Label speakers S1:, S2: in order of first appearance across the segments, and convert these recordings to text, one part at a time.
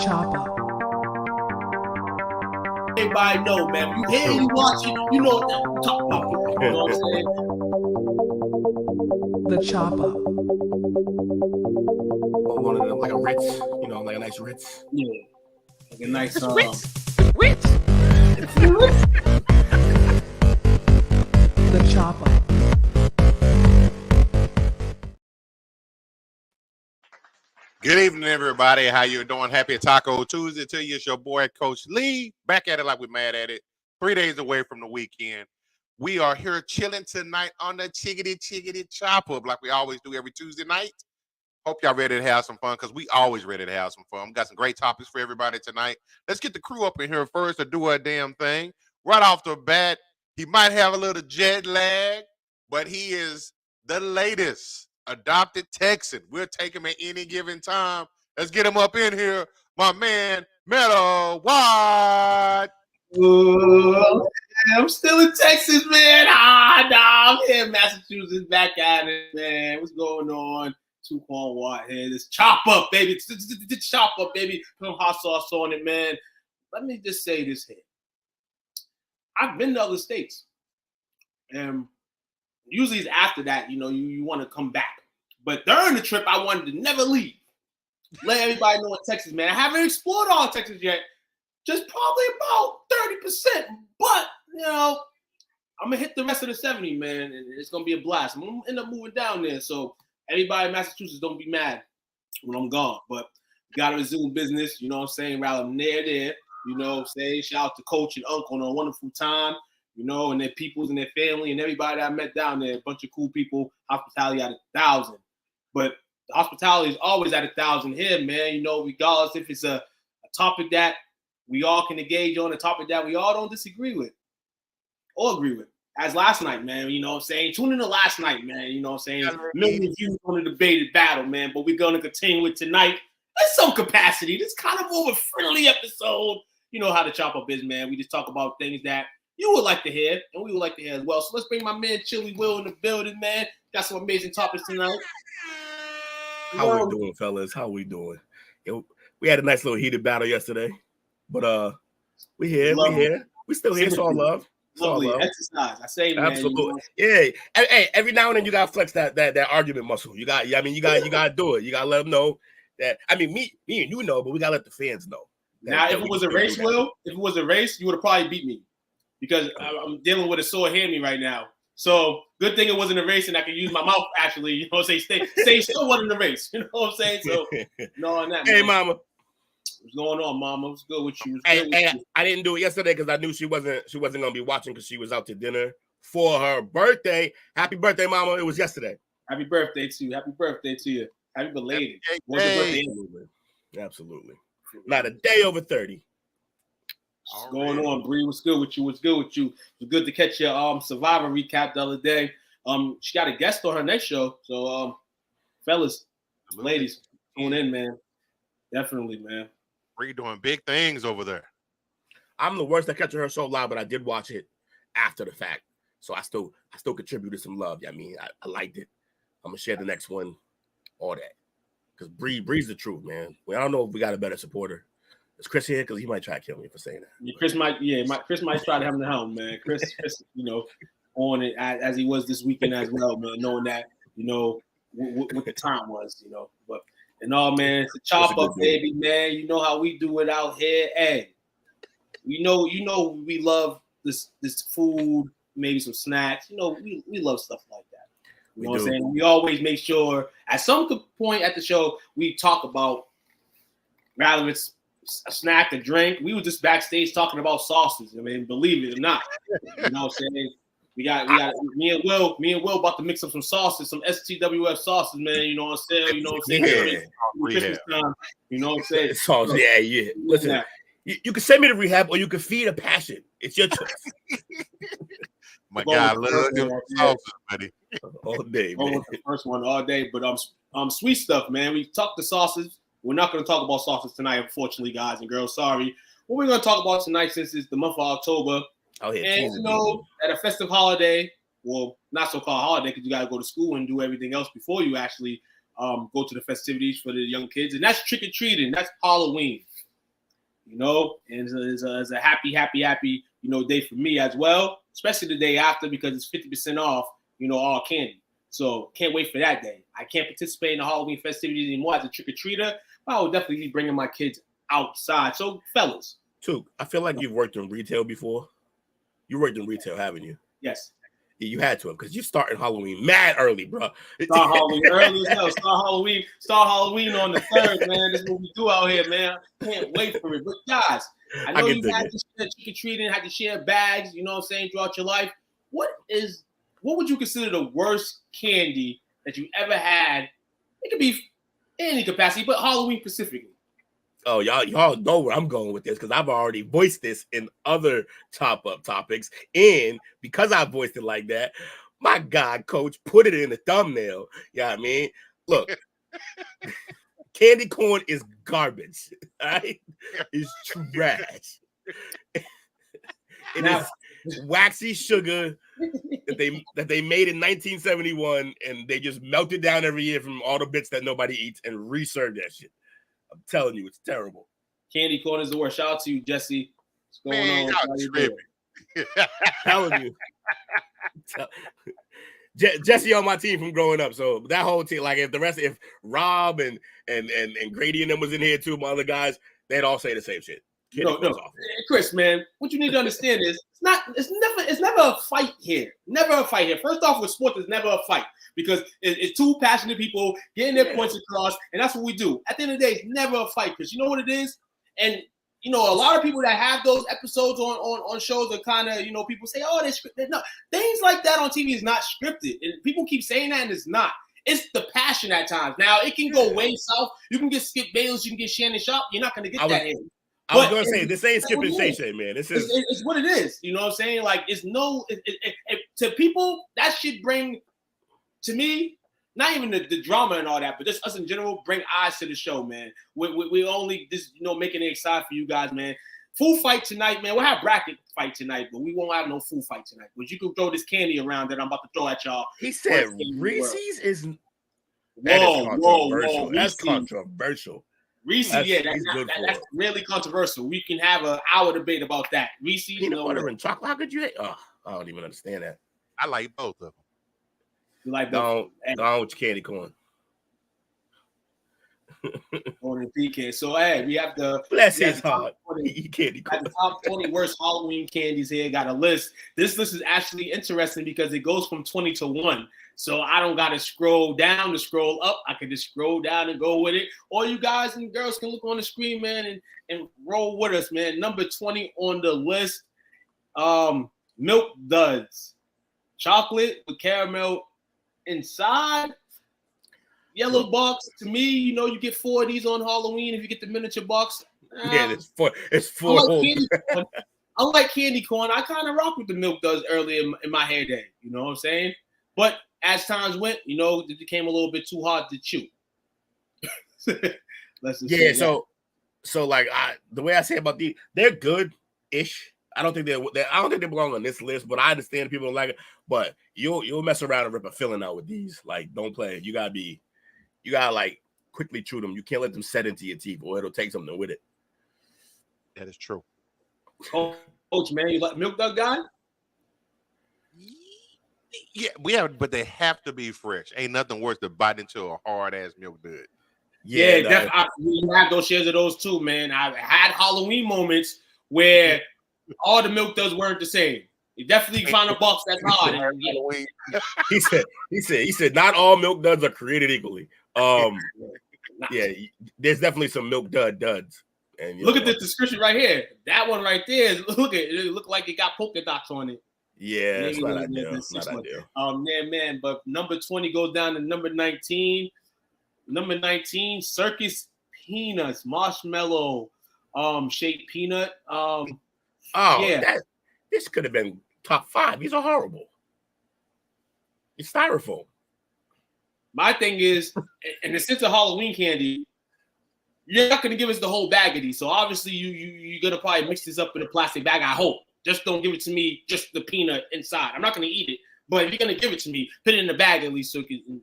S1: chop up.
S2: Everybody know, man. You hear, you watch it, you know that top up. You know what I'm saying?
S1: The chop up.
S3: Or one of them, like a Ritz, you know, like a nice Ritz.
S2: Yeah. Like a nice
S3: Ritz.
S1: The chop up.
S4: Good evening, everybody. How you doing? Happy Taco Tuesday to you. It's your boy, Coach Lee. Back at it like we're mad at it. 3 days away from the weekend. We are here chilling tonight on the chickity chop up like we always do every Tuesday night. Hope y'all ready to have some fun because we always ready to have some fun. We got some great topics for everybody tonight. Let's get the crew up in here first to do a damn thing. Right off the bat, he might have a little jet lag, but he is the latest adopted Texan. We'll take him at any given time. Let's get him up in here. My man, Meadow White.
S2: I'm still in Texas, man. I'm here in Massachusetts, back at it, man. What's going on? Tuquan Watt here. This chop up, baby. It's chop up, baby. Put some hot sauce on it, man. Let me just say this here. I've been to other states. And usually it's after that, you know, you want to come back. But during the trip, I wanted to never leave. Let everybody know in Texas, man. I haven't explored all Texas yet. Just probably about 30%. But, you know, I'm going to hit the rest of the 70, man. And it's going to be a blast. I'm going to end up moving down there. So everybody in Massachusetts, don't be mad when I'm gone. But we got to resume business. You know what I'm saying? Rather than there. You know what I'm saying? Shout out to Coach and Uncle on a wonderful time. You know, and their peoples and their family and everybody that I met down there. A bunch of cool people. Hospitality at 1,000. But the hospitality is always at 1,000 here, man. You know, regardless if it's a topic that we all can engage on, a topic that we all don't disagree with or agree with. As last night, man, you know what I'm saying? Tune in to last night, man. You know what I'm saying? Million views on the debated battle, man. But we're going to continue with tonight in some capacity. This kind of more of a friendly episode. You know how the chop up is, man. We just talk about things that you would like to hear, and we would like to hear as well. So let's bring my man Chili Will in the building, man. Got some amazing topics tonight.
S3: How we doing, fellas? How we doing? We had a nice little heated battle yesterday, but we here. We still here. It's all love.
S2: Lovely exercise. I say, man.
S3: Absolutely. Yeah. Hey, every now and then you gotta flex that argument muscle. You got. I mean, you gotta do it. You gotta let them know that. I mean, me and you know, but we gotta let the fans know.
S2: Now, if it was a race, Will, if it was a race, you would have probably beat me because I'm dealing with a sore hand right now. So good thing it wasn't a race and I could use my mouth actually, you know, say still wasn't a race. You know what I'm saying? So no on that.
S3: Hey,
S2: man.
S3: mama.
S2: What's going on, mama? What's good with you?
S3: I didn't do it yesterday because I knew she wasn't gonna be watching because she was out to dinner for her birthday. Happy birthday, mama. It was yesterday.
S2: Happy birthday to you. Happy birthday to you. Happy belated.
S3: Hey. Absolutely. Not a day over 30.
S2: What's going on, Bree? What's good with you? What's good with you? It was good to catch your Survivor recap the other day. She got a guest on her next show. So fellas, ladies, tune in, man. Definitely, man.
S4: Bree doing big things over there.
S3: I'm the worst at catching her show live, but I did watch it after the fact. So I still contributed some love. I mean, I liked it. I'm gonna share the next one, all that. Because Bree's the truth, man. Well, I don't know if we got a better supporter. Is Chris here? Because he might try to kill me for saying that.
S2: Yeah, Chris might try to have him the helm, man. Chris, you know, on it as he was this weekend as well, man. Knowing that, you know, what the time was, you know. But and all, man, it's a chop up, baby, man. You know how we do it out here. Hey, you know, we love this food, maybe some snacks. You know, we love stuff like that. You know what I'm saying? We always make sure at some point at the show we talk about rather it's a snack, a drink. We were just backstage talking about sauces. I mean, believe it or not, you know what I'm saying? We got me and Will about to mix up some sauces, some STWF sauces, man. You know what I'm saying? You know what I'm saying?
S3: Yeah.
S2: Christmas time, you know what I'm saying?
S3: Sauce, yeah. Listen, you can send me to rehab or you can feed a passion. It's your choice.
S4: My God, love them sauces, buddy.
S3: All day, man.
S2: The first one all day, but sweet stuff, man. We talked the sauces. We're not going to talk about sauces tonight, unfortunately, guys and girls. Sorry. What we're going to talk about tonight, since it's the month of October, and you know, at a festive holiday, well, not so-called holiday because you got to go to school and do everything else before you actually go to the festivities for the young kids, and that's trick or treating. That's Halloween. you know, and it's a happy, you know, day for me as well, especially the day after because it's 50% off, you know, all candy. So can't wait for that day. I can't participate in the Halloween festivities anymore as a trick-or-treater, but I will definitely be bringing my kids outside. So, fellas.
S3: Took, I feel like you've worked in retail before. You worked in retail, haven't you?
S2: Yes.
S3: Yeah, you had to have because you started Halloween mad early, bro.
S2: Start Halloween early as hell. Start Halloween on the 3rd, man. This is what we do out here, man. Can't wait for it. But guys, I know you had to share trick-or-treating, had to share bags, you know what I'm saying, throughout your life. What would you consider the worst candy that you ever had? It could be any capacity, but Halloween specifically.
S3: Oh, y'all know where I'm going with this because I've already voiced this in other top-up topics. And because I voiced it like that, my God, coach, put it in the thumbnail. Yeah, I mean, look, candy corn is garbage. All right? It's trash. It is waxy sugar that they made in 1971, and they just melted down every year from all the bits that nobody eats and reserved that shit. I'm telling you, it's terrible.
S2: Candy corn is the worst. Shout out to you, Jesse. What's going on?
S4: Y'all tripping.
S3: Telling you. Jesse on my team from growing up. So that whole team, like if Rob and Grady and them was in here too, my other guys, they'd all say the same shit.
S2: No. Chris, man, what you need to understand is it's never a fight here. Never a fight here. First off, with sports, there's never a fight because it's two passionate people getting their points across, and that's what we do. At the end of the day, it's never a fight because you know what it is? And you know, a lot of people that have those episodes on shows are kind of, you know, people say, oh, they're scripted. No, things like that on TV is not scripted. And people keep saying that, and it's not. It's the passion at times. Now, it can go way south. You can get Skip Bayless, you can get Shannon Sharp. You're not going to get that in.
S3: I was going to say, this ain't Skip and Shay, man.
S2: It's what it is. You know what I'm saying? Like, it's to people, that should bring, to me, not even the drama and all that, but just us in general, bring eyes to the show, man. We only just, you know, making it exciting for you guys, man. Food fight tonight, man. We'll have bracket fight tonight, but we won't have no food fight tonight. But you can throw this candy around that I'm about to throw at y'all.
S3: He said Reese's is
S2: whoa.
S3: That's controversial.
S2: Reese's, that's really controversial. We can have an hour debate about that. Reese's,
S3: peanut butter and chocolate. How could you? Oh, I don't even understand that.
S4: I like both of them.
S2: You like
S3: both? Don't with your candy corn.
S2: On the PK. So hey, we have the
S3: bless his heart. Candy corn.
S2: The top 20 worst Halloween candies here. Got a list. This list is actually interesting because it goes from 20 to 1. So I don't got to scroll down to scroll up. I can just scroll down and go with it. Or you guys and girls can look on the screen, man, and roll with us, man. Number 20 on the list, Milk Duds. Chocolate with caramel inside. Yellow box. To me, you know, you get 4 of these on Halloween if you get the miniature box.
S3: Yeah, it's four.
S2: I like candy corn. I kind of rock with the Milk Duds early in my heyday. You know what I'm saying? But as times went, you know, it became a little bit too hard to chew.
S3: So like the way I say about these, they're good-ish. I don't think they belong on this list, but I understand people don't like it. But you'll mess around and rip a filling out with these. Like, don't play. You gotta like quickly chew them. You can't let them set into your teeth, or it'll take something with it.
S4: That is true.
S2: Coach, man, you like Milk Dud guy?
S4: Yeah, we have, but they have to be fresh. Ain't nothing worse than biting into a hard ass Milk Dud.
S2: Yeah, we have those shares of those too, man. I've had Halloween moments where all the Milk Duds weren't the same. You definitely find a box that's hard.
S3: He said not all Milk Duds are created equally. Yeah, there's definitely some Milk Duds. And
S2: look at the description right here. That one right there. Look at it. It looked like it got polka dots on it.
S3: Yeah, it's not ideal.
S2: Man. But number 20 goes down to number 19. Number 19, Circus Peanuts, marshmallow, shaped peanut.
S3: This could have been top 5. These are horrible. It's styrofoam.
S2: My thing is, in the sense of Halloween candy, you're not going to give us the whole bag of these. So obviously, you're going to probably mix this up in a plastic bag. I hope. Just don't give it to me, just the peanut inside. I'm not going to eat it, but if you're going to give it to me, put it in the bag at least so it can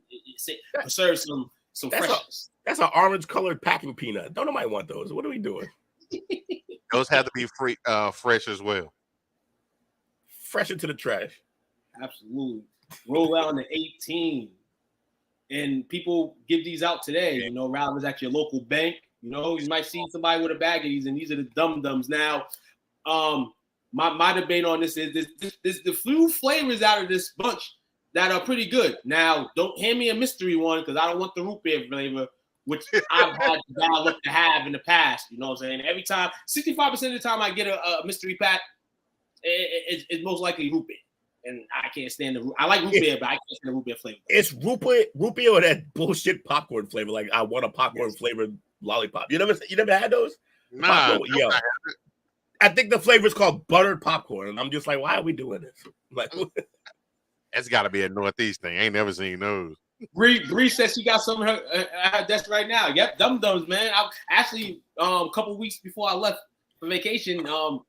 S2: preserve some freshness.
S3: That's an orange-colored packing peanut. Don't nobody want those. What are we doing?
S4: Those have to be free, fresh as well.
S3: Fresh into the trash.
S2: Absolutely. Roll out on the 18. And people give these out today, you know, rather than at your local bank. You know, you might see somebody with a bag of these, and these are the dum-dums. Now, my debate on this is this the few flavors out of this bunch that are pretty good. Now, don't hand me a mystery one because I don't want the root beer flavor, which I've had the bad luck to have in the past. You know what I'm saying? Every time, 65% of the time I get a mystery pack, it's most likely root beer. And I can't stand the root. I like root beer, but I can't stand the root beer flavor.
S3: It's root beer or that bullshit popcorn flavor. Like I want a popcorn flavored lollipop. You never had those?
S4: Nah,
S3: yo. I think the flavor is called buttered popcorn, and I'm just like, why are we doing this? Like,
S4: that's got to be a Northeast thing. I ain't never seen those.
S2: Bree says she got some of her desk right now. Yep, dum-dums, man. I actually a couple weeks before I left for vacation, a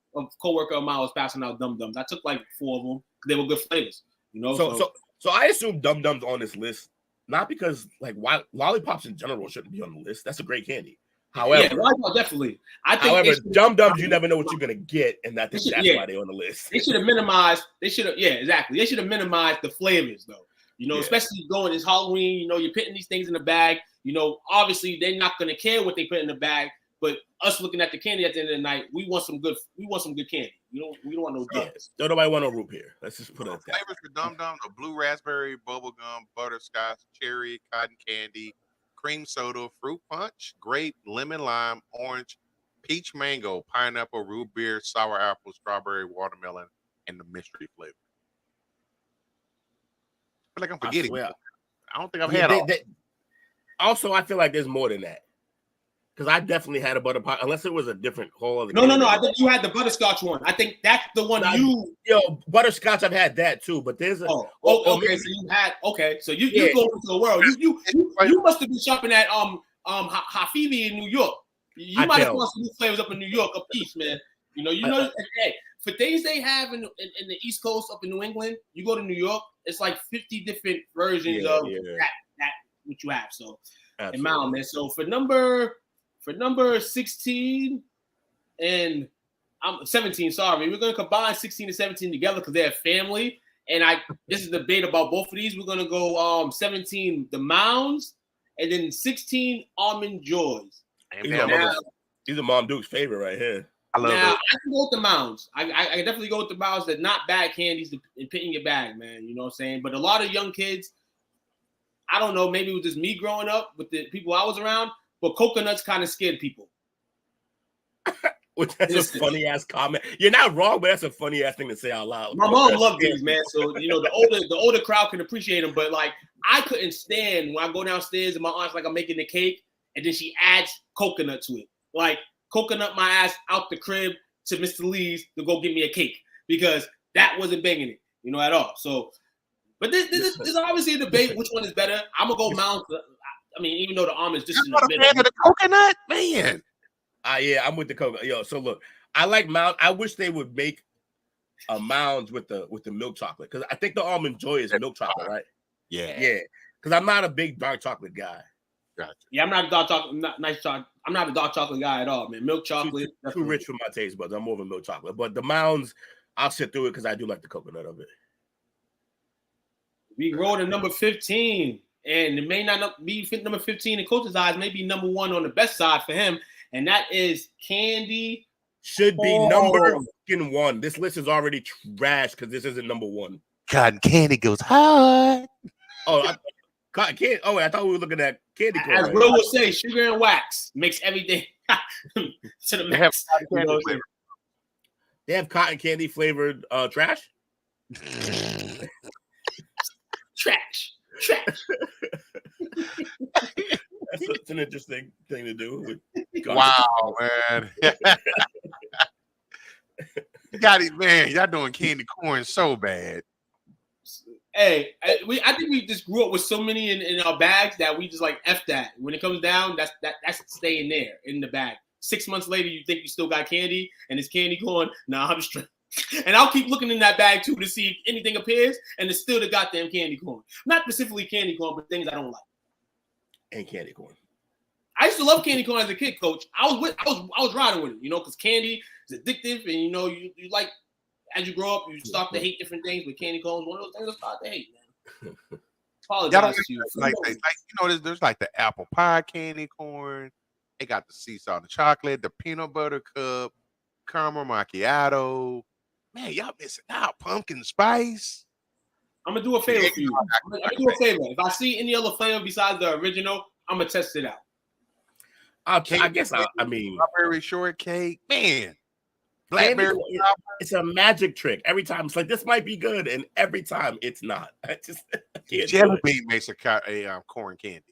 S2: coworker of mine was passing out dum-dums. I took like 4 of them. They were good flavors, you know.
S3: So I assume dum-dums on this list, not because like why lollipops in general shouldn't be on the list. That's a great candy. However,
S2: definitely.
S3: However, dum-dums, you never know what you're gonna get, and that's why they're on the list.
S2: They should have minimized. Exactly. They should have minimized the flavors, though. You know, especially going this Halloween. You know, you're putting these things in the bag. You know, obviously they're not gonna care what they put in the bag. But us looking at the candy at the end of the night, we want some good candy. We don't want no drugs.
S3: Don't nobody want no root beer. Let's just put it at that.
S4: Flavors for Dum Dum: the blue raspberry, bubblegum, butterscotch, cherry, cotton candy, cream soda, fruit punch, grape, lemon lime, orange, peach mango, pineapple, root beer, sour apple, strawberry, watermelon, and the mystery flavor. I feel like I'm forgetting. I don't think I've had all.
S3: Also, I feel like there's more than that. Because I definitely had a butter pop, unless it was a different whole other.
S2: No. I think you had the butterscotch one. I think that's the one
S3: butterscotch. I've had that too, but there's a.
S2: Okay. So you had So you go into the world. You must have been shopping at Hafivi in New York. You might have found some new flavors up in New York, a piece, man. Hey, for things they have in the East Coast up in New England, you go to New York, it's like 50 different versions of that what you have. So, in Mount, man. So for number 16 and 17, sorry, we're gonna combine 16 and 17 together because they're family. And this is the debate about both of these. We're gonna go 17 the Mounds, and then 16 Almond Joys.
S3: These are Mom Duke's favorite right here.
S2: I can go with the Mounds. I definitely go with the Mounds. They're not bad candies to put in your bag, man. You know what I'm saying? But a lot of young kids, I don't know, maybe it was just me growing up with the people I was around, but coconuts kind of scared people.
S3: Which that's a funny ass comment. You're not wrong, but that's a funny ass thing to say out loud.
S2: My mom loved these, man. So the older crowd can appreciate them, but like I couldn't stand when I go downstairs and my aunt's like I'm making the cake, and then she adds coconut to it. Like coconut my ass out the crib to Mr. Lee's to go get me a cake because that wasn't banging it, at all. So, but this is obviously a debate. Which one is better? I'm gonna go Mount. I mean, even though the almond's just in the middle.
S4: Of the coconut, man.
S3: I'm with the coconut. Yo, so look, I like Mound. I wish they would make a Mounds with the milk chocolate because I think the Almond Joy is milk chocolate, right?
S4: Yeah.
S3: Because I'm not a big dark chocolate guy.
S4: Gotcha.
S2: Yeah, I'm not a dark chocolate. I'm not a dark chocolate guy at all, man. Milk chocolate
S3: too rich for my taste buds. I'm more of a milk chocolate, but the Mounds, I'll sit through it because I do like the coconut of it.
S2: We roll to number 15. And it may not be number 15 in Coach's eyes, may be number 1 on the best side for him, and that is candy.
S3: Should be number 1. This list is already trash because this isn't number 1.
S4: Cotton candy goes hard.
S3: Cotton candy. Oh, I thought we were looking at candy corn.
S2: As Will would say, sugar and wax makes everything to the max.
S3: They have cotton candy flavored trash.
S2: Trash.
S3: That's an interesting thing to do.
S4: Wow, man. You got it, man. Y'all doing candy corn so bad.
S2: Hey, I think we just grew up with so many in our bags that we just like F that. When it comes down, that's staying there in the bag. 6 months later, you think you still got candy and it's candy corn. Nah, I'm just and I'll keep looking in that bag too to see if anything appears, and it's still the goddamn candy corn. Not specifically candy corn, but things I don't like.
S3: And candy corn.
S2: I used to love candy corn as a kid, Coach. I was riding with it, because candy, it's addictive, and you like as you grow up, you start to hate different things. But candy corn is one of those things I start to hate, man.
S4: Y'all
S2: Apologize
S4: don't
S2: to you.
S4: there's like the apple pie candy corn. They got the sea salt and chocolate, the peanut butter cup, caramel macchiato. Man, y'all missing out. Pumpkin spice.
S2: I'm gonna do a favor for you. I'm gonna do a favor. If I see any other flavor besides the original, I'm gonna test it out.
S3: I guess I mean
S4: strawberry shortcake, man. Blackberry.
S3: It's a magic trick. Every time it's like this might be good, and every time it's not. I can't
S4: Jelly bean makes a corn candy.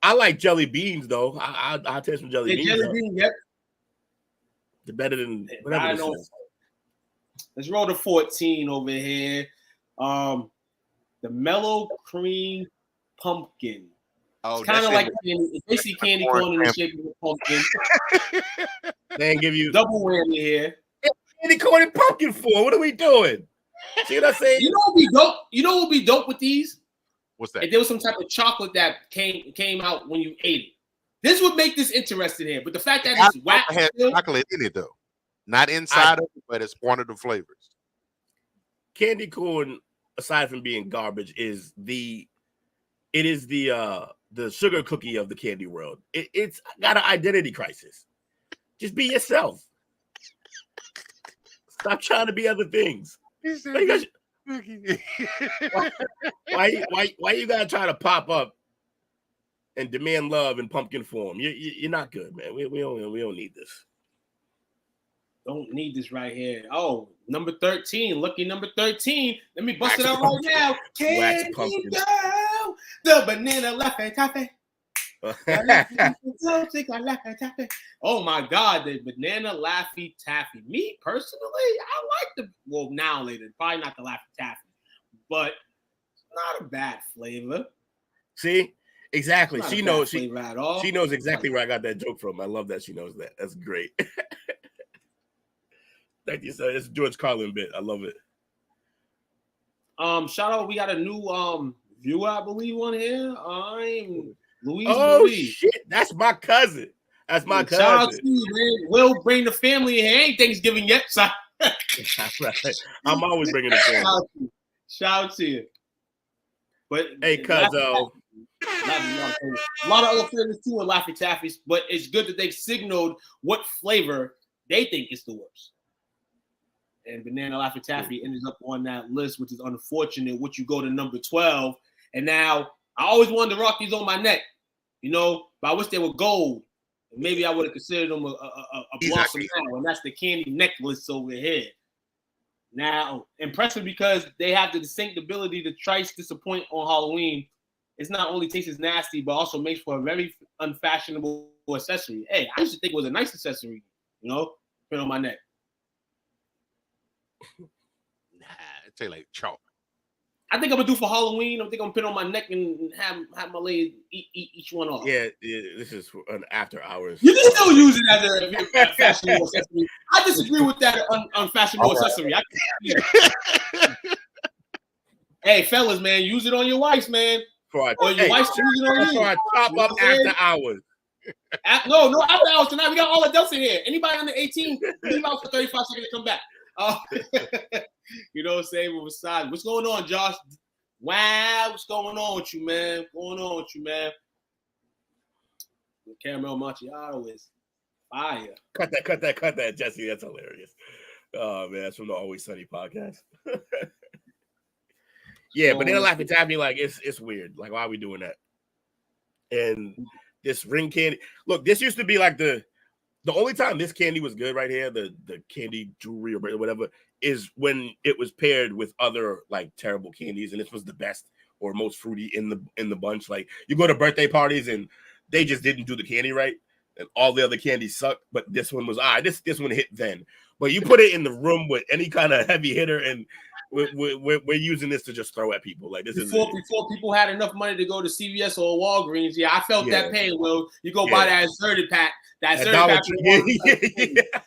S3: I like jelly beans though. I'll taste some jelly beans.
S2: Jelly bean, yep.
S3: They're better than whatever.
S2: I know. Let's roll the 14 over here. The mellow cream pumpkin.
S4: Oh,
S2: it's kind of like it's basically candy corn in the shape of a pumpkin.
S3: They give you
S2: double whammy here.
S3: Candy corn and pumpkin for? What are we doing? See what I'm saying?
S2: You know what would be dope? You know what would be dope with these?
S4: What's that?
S2: If there was some type of chocolate that came out when you ate it. This would make this interesting here. But the fact that it's whack
S4: has chocolate in it though. Not inside of it, but it's one of the flavors.
S3: Candy corn, aside from being garbage, is the sugar cookie of the candy world. It's got an identity crisis. Just be yourself. Stop trying to be other things. Why you gotta try to pop up and demand love in pumpkin form? You're not good, man. We don't need this.
S2: Don't need this right here. Oh, number 13, lucky number 13. Let me bust it out right now. Candy girl, the banana laffy taffy. Oh my God, the banana laffy taffy. Me personally, I like now later, probably not the laffy taffy, but it's not a bad flavor.
S3: See, exactly. She knows. She knows exactly where I got that joke from. I love that she knows that. That's great. Thank you, sir. It's George Carlin bit. I love it.
S2: Shout out. We got a new viewer, I believe, on here. I'm Louise.
S3: Oh
S2: Marie.
S3: Shit, that's my cousin. That's my cousin.
S2: Shout out to you, man. We'll bring the family in here. Ain't Thanksgiving yet, so
S3: I'm always bringing the family.
S2: Shout out to you. But
S3: hey, cuzzo.
S2: A lot of other flavors too in Laffy Taffies, but it's good that they've signaled what flavor they think is the worst. And Banana Laffy Taffy ended up on that list, which is unfortunate. Which you go to number 12, and now I always wanted to rock these on my neck, but I wish they were gold. Maybe I would have considered them a blossom now, and that's the candy necklace over here. Now, impressive because they have the distinct ability to twice disappoint on Halloween. It's not only tastes as nasty, but also makes for a very unfashionable accessory. Hey, I used to think it was a nice accessory, put on my neck.
S4: Nah, it tastes like chalk.
S2: I think I'm gonna do for Halloween. I'm gonna put it on my neck and have my lady eat each one off.
S3: Yeah, this is an after hours.
S2: You can still use it as a fashionable accessory. I disagree with that unfashionable accessory. Hey, fellas, man, use it on your wives, man. Or your wife use it on you.
S3: For a top up after hours.
S2: No, after hours tonight. We got all adults in here. Anybody under 18, leave out for 35 seconds to come back. You know what I'm saying? What's going on, Josh? Wow, what's going on with you, man? The caramel macchiato is fire.
S3: Cut that, Jesse. That's hilarious. Oh man, that's from the Always Sunny podcast. Yeah, but they're laughing at me like it's weird. Like, why are we doing that? And this ring candy. Look, this used to be like the only time this candy was good right here, the candy jewelry or whatever, is when it was paired with other like terrible candies, and this was the best or most fruity in the bunch. Like, you go to birthday parties and they just didn't do the candy right, and all the other candies sucked, but this one was this one hit then. But you put it in the room with any kind of heavy hitter, and we're using this to just throw at people. Like, this
S2: before people had enough money to go to CVS or Walgreens. Yeah, I felt that pain. Will you go buy that inserted pack? That inserted pack.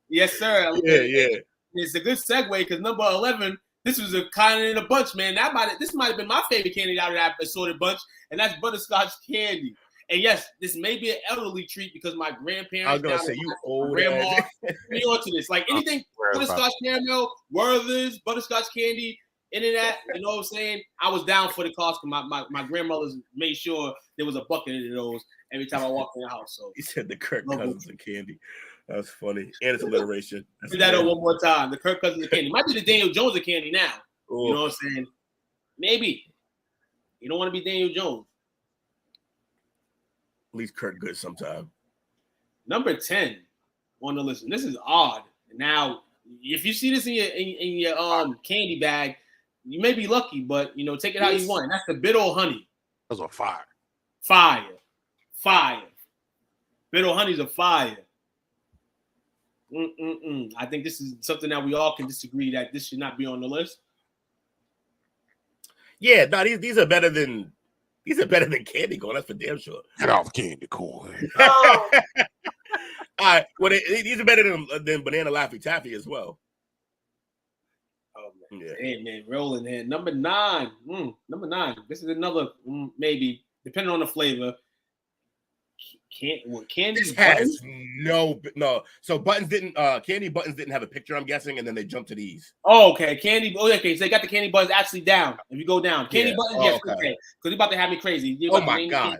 S2: Yes, sir.
S3: Yeah.
S2: It's a good segue because number 11. This was a kind of in a bunch, man. This might have been my favorite candy out of that assorted bunch, and that's butterscotch candy. And yes, this may be an elderly treat because my grandparents.
S3: I was gonna
S2: down
S3: say
S2: in
S3: you
S2: my
S3: old
S2: grandma.
S3: ass.
S2: Me onto this. Like anything butterscotch caramel, Werther's, butterscotch candy, any of that. You know what I'm saying? I was down for the cost because my grandmothers made sure there was a bucket of those every time I walked in the house. So
S3: He said the Kirk Cousins of candy. That's funny. And it's alliteration.
S2: do that one more time. The Kirk Cousins of candy. Might be the Daniel Jones of candy now.
S3: Ooh.
S2: You know what I'm saying? Maybe. You don't want to be Daniel Jones.
S3: At least Kirk good sometime.
S2: Number 10 on the list. And this is odd. Now, if you see this in your candy bag, you may be lucky, but you know, take it how you want. And that's the bitter honey.
S4: Those are fire.
S2: Fire. Bitter honey's a fire. I think this is something that we all can disagree that this should not be on the list.
S3: Yeah, no, these are better than candy corn. That's for damn sure.
S4: Get off candy corn.
S2: Oh.
S3: All right, well, these are better than banana Laffy Taffy as well.
S2: Oh man,
S3: yeah.
S2: Hey, man, rolling here. Number 9. Number 9. This is another maybe depending on the flavor. Candy
S3: This has no. So buttons didn't candy buttons didn't have a picture, I'm guessing, and then they jumped to these.
S2: Oh, okay. Candy. Oh, okay. So they got the candy buttons actually down. If you go down, candy buttons, yes, okay. Because you're about to have me crazy.
S3: Oh my god,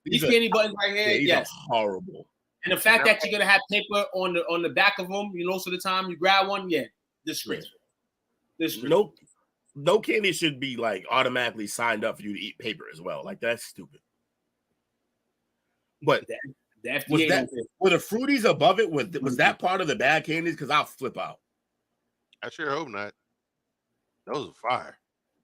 S2: these candy buttons right here, yes,
S3: horrible.
S2: And the fact that you're gonna have paper on the back of them, you know, so the time you grab one, disgraceful.
S3: No candy should be like automatically signed up for you to eat paper as well. Like that's stupid. But
S2: the FDA
S3: were the fruities above it? Was that part of the bad candies? Because I'll flip out.
S4: I sure hope not. Those are fire.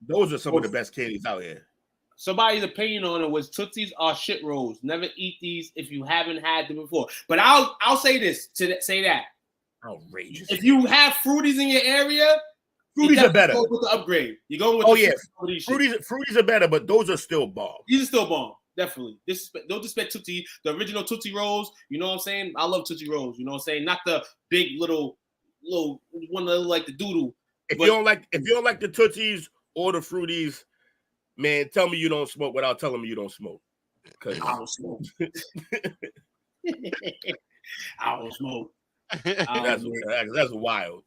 S3: Those are some of the best candies out here.
S2: Somebody's opinion on it was Tootsies are shit rolls. Never eat these if you haven't had them before. But I'll say this say that.
S3: Outrageous.
S2: If you have fruities in your area,
S3: fruities are better.
S2: Go with the upgrade. You're going with
S3: fruities are better, but those are still bomb.
S2: These are still bomb. Definitely. Don't disrespect Tootsie, the original Tootsie Rolls. You know what I'm saying? I love Tootsie Rolls. You know what I'm saying? Not the big little one that look like the doodle.
S3: If you don't like the Tootsies or the Fruities, man, tell me you don't smoke without telling me you don't smoke.
S2: I don't smoke. I don't smoke.
S3: That's wild.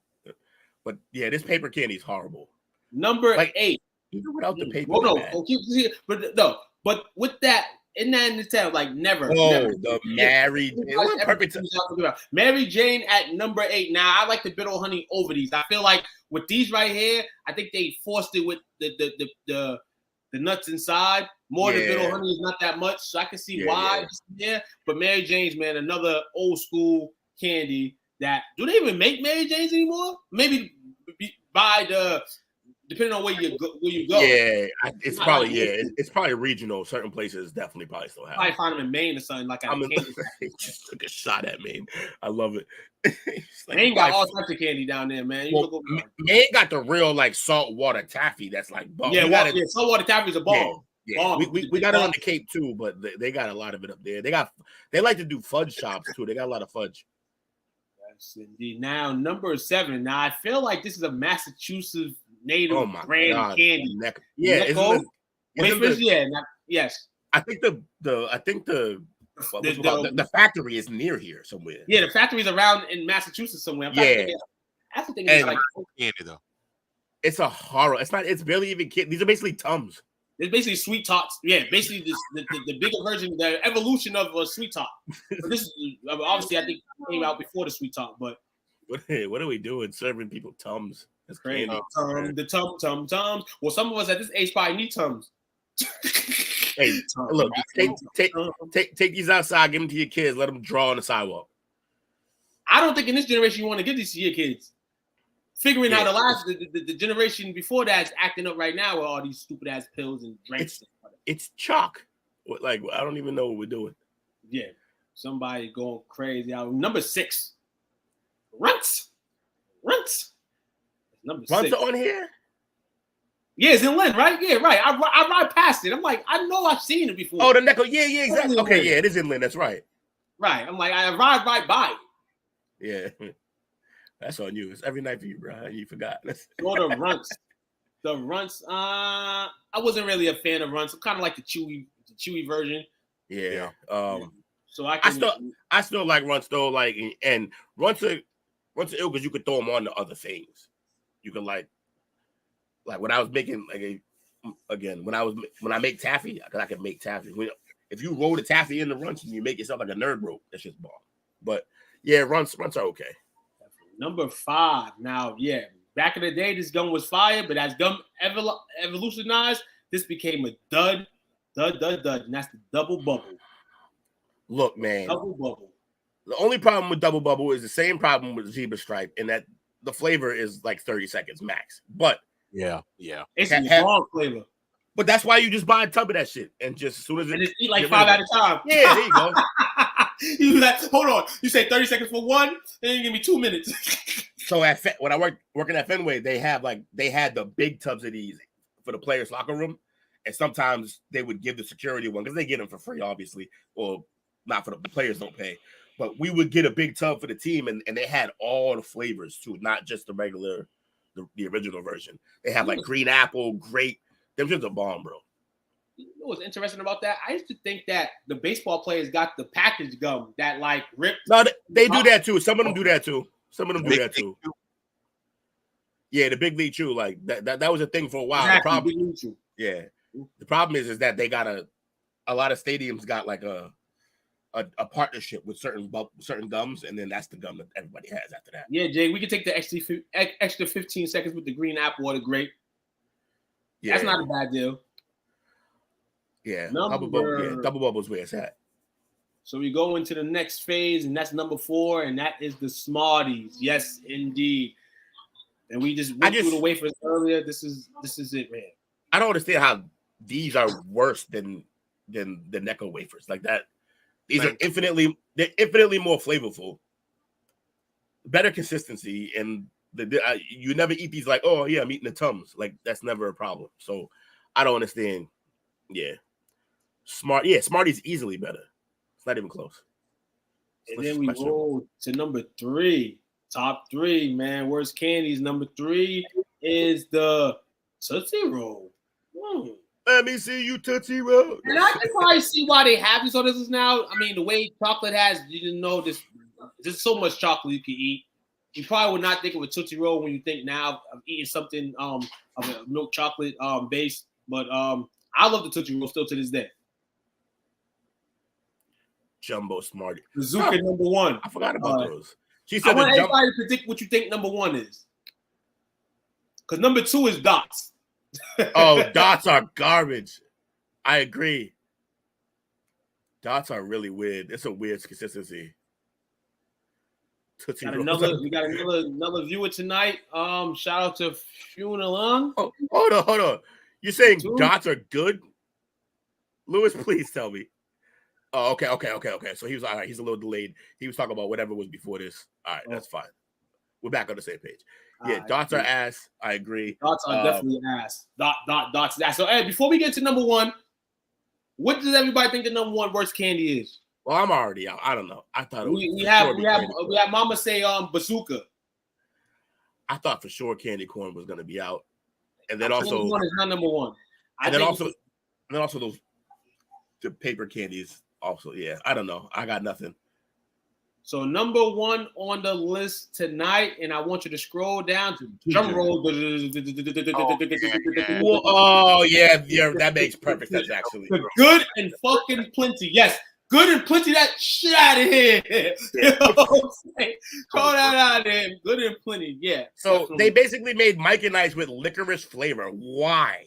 S3: But yeah, this paper candy is horrible.
S2: Number 8.
S3: Even without the paper.
S2: But with that, in the tab, like never.
S3: The
S2: Mary Jane at number 8. Now I like the bitter honey over these. I feel like with these right here, I think they forced it with the nuts inside. More than bitter honey is not that much, so I can see why. Yeah, but Mary Jane's, man, another old school candy. That do they even make Mary Jane's anymore? Maybe by the. Depending on where you go.
S3: Yeah, it's probably regional. Certain places definitely probably still have.
S2: Probably find them in Maine or something like that.
S3: Just took a shot at Maine. I love it.
S2: Like, Maine got all types of candy down there, man.
S3: Maine got the real like saltwater taffy that's like bomb.
S2: Saltwater taffy is a bomb.
S3: Yeah. We got it on the Cape too, but they got a lot of it up there. They like to do fudge shops too. They got a lot of fudge.
S2: Yes, indeed. Now number 7. Now I feel like this is a Massachusetts native brand candy.
S3: Yes. I think the factory is near here somewhere.
S2: Yeah, the factory is around in Massachusetts somewhere. That's the thing. It's like
S4: candy though.
S3: It's a horror. It's barely even candy. These are basically Tums.
S2: It's basically sweet tots. Yeah, basically the bigger version, the evolution of a sweet tot. But this is obviously I think came out before the sweet tot. But
S3: what are we doing? Serving people Tums? That's crazy.
S2: The Tums. Well, some of us at this age probably need Tums.
S3: Hey, look, take these outside, give them to your kids, let them draw on the sidewalk.
S2: I don't think in this generation you want to give these to your kids. Figuring out the generation before that's acting up right now with all these stupid ass pills and drinks.
S3: It's chalk. Like I don't even know what we're doing.
S2: Yeah, somebody going crazy. Number 6, Runts. Number 6.
S3: Runts on here.
S2: Yeah, it's in Lynn, right? Yeah, right. I ride past it. I'm like, I know I've seen it before.
S3: Oh, the Necco. Yeah, exactly. Okay, yeah, it is in Lynn. That's right.
S2: Right. I'm like, I ride right by
S3: it. Yeah. That's on you. It's every night for you, bro. You forgot.
S2: Go to Runts. The Runts. I wasn't really a fan of Runts. I'm kind of like the chewy version.
S3: Yeah.
S2: So I
S3: I
S2: can.
S3: still like Runts though. Like, and Runts are ill because you could throw them on to other things. You can like when I was making when I make taffy, because I can make taffy. If you roll the taffy in the Runts and you make yourself like a nerd rope, that's just bomb. But yeah, Runts are okay.
S2: Number 5. Now, yeah, back in the day, this gum was fire, but as gum evolutionized, this became a dud, and that's the double bubble.
S3: Look, man,
S2: Double bubble.
S3: the only problem with double bubble is the same problem with Zebra Stripe, in that the flavor is like 30 seconds max. But
S4: yeah.
S2: It's a long flavor.
S3: But that's why you just buy a tub of that shit and just as soon as it,
S2: and just eat like 5 at a time.
S3: Yeah, there you go.
S2: You like, hold on. You say 30 seconds for one, then you give me 2 minutes.
S3: So when I working at Fenway, they had the big tubs of these for the players' locker room, and sometimes they would give the security one because they get them for free, obviously, or not for the players don't pay. But we would get a big tub for the team, and they had all the flavors too, not just the regular, the original version. They have like green apple, grape. Them just a bomb, bro.
S2: You know what's interesting about that? I used to think that the baseball players got the packaged gum that like ripped.
S3: No, they do that too. Some of them do that too. Yeah, the big league chew, like that was a thing for a while.
S2: Exactly,
S3: the problem is that they got a lot of stadiums got like a partnership with certain gums, and then that's the gum that everybody has after that.
S2: Yeah, Jay, we can take the extra 15 seconds with the green apple or the grape. Yeah, that's not a bad deal.
S3: Yeah, double bubble's where it's at.
S2: So we go into the next phase, and that's number 4, and that is the Smarties. Yes, indeed. And we just went through the wafers earlier. This is it, man.
S3: I don't understand how these are worse than the Necco wafers like that. These are infinitely more flavorful, better consistency, and you never eat these like, oh yeah, I'm eating the Tums. Like that's never a problem. So I don't understand. Yeah, Smarties easily better. It's not even close.
S2: And then we roll to number 3. Top 3, man. Worst candies. Number 3 is the Tootsie Roll.
S3: Let me see you Tootsie Roll.
S2: And I can probably see why they have this on this now. I mean, the way chocolate has, you didn't know this. There's so much chocolate you can eat. You probably would not think of a Tootsie Roll when you think now of eating something of a milk chocolate base. But I love the Tootsie Roll still to this day.
S3: Jumbo Smartie.
S2: Bazooka number 1.
S3: I forgot about those. She said
S2: I want everybody to predict what you think number 1 is. Because number 2 is Dots.
S3: Oh, Dots are garbage. I agree. Dots are really weird. It's a weird consistency.
S2: We got another viewer tonight. Shout out to Funalung.
S3: Oh, hold on. You're saying Dots are good? Lewis, please tell me. Oh, okay. So he was all right. He's a little delayed. He was talking about whatever was before this. All right, that's fine. We're back on the same page. Yeah, Dots are ass. I agree.
S2: Dots are definitely ass. Dots ass. So, hey, before we get to number 1, what does everybody think the number 1 worst candy is?
S3: Well, I'm already out. I don't know. I thought
S2: we have Mama say Bazooka.
S3: I thought for sure candy corn was going to be out, and then also
S2: one is not number 1.
S3: And then also those the paper candies. Also, yeah, I don't know. I got nothing.
S2: So number 1 on the list tonight, and I want you to scroll down to drum roll.
S3: Oh yeah, that makes perfect sense actually.
S2: Good and fucking plenty. Yes, good and plenty. That shit out of here. You know what I'm saying? Throw that out of there. Good and plenty. Yeah.
S3: So definitely. They basically made Mike and Ice with licorice flavor. Why?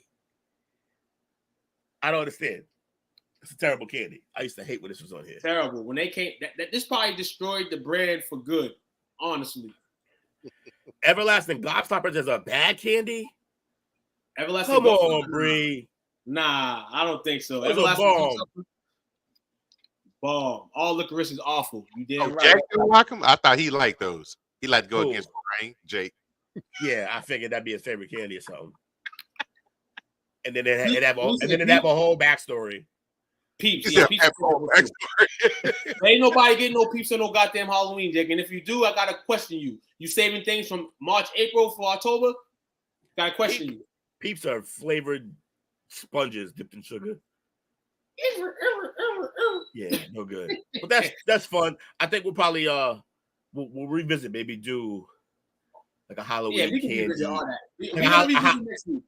S3: I don't understand. It's a terrible candy. I used to hate when this was on here.
S2: Terrible. When they came, this probably destroyed the brand for good, honestly.
S3: Everlasting Gobstoppers is a bad candy?
S2: Everlasting
S3: Come on, Bree.
S2: Nah, I don't think so.
S3: That's a bomb.
S2: Bomb. All licorice is awful. You damn right.
S4: Jack didn't like them? I thought he liked those. He liked to go against the grain, Jake.
S3: Yeah, I figured that'd be his favorite candy or something. And then it have a whole backstory.
S2: Peeps. Yeah, peeps. Ain't nobody getting no peeps or no goddamn Halloween, Jake. And if you do, I gotta question you. You saving things from March, April for October? Gotta question you.
S3: Peeps are flavored sponges dipped in sugar. Yeah, no good. But that's fun. I think we'll probably we'll revisit, maybe do like a Halloween
S2: Yeah, we can revisit
S3: candy.
S2: all that. We're
S3: Like
S2: gonna revisit next week.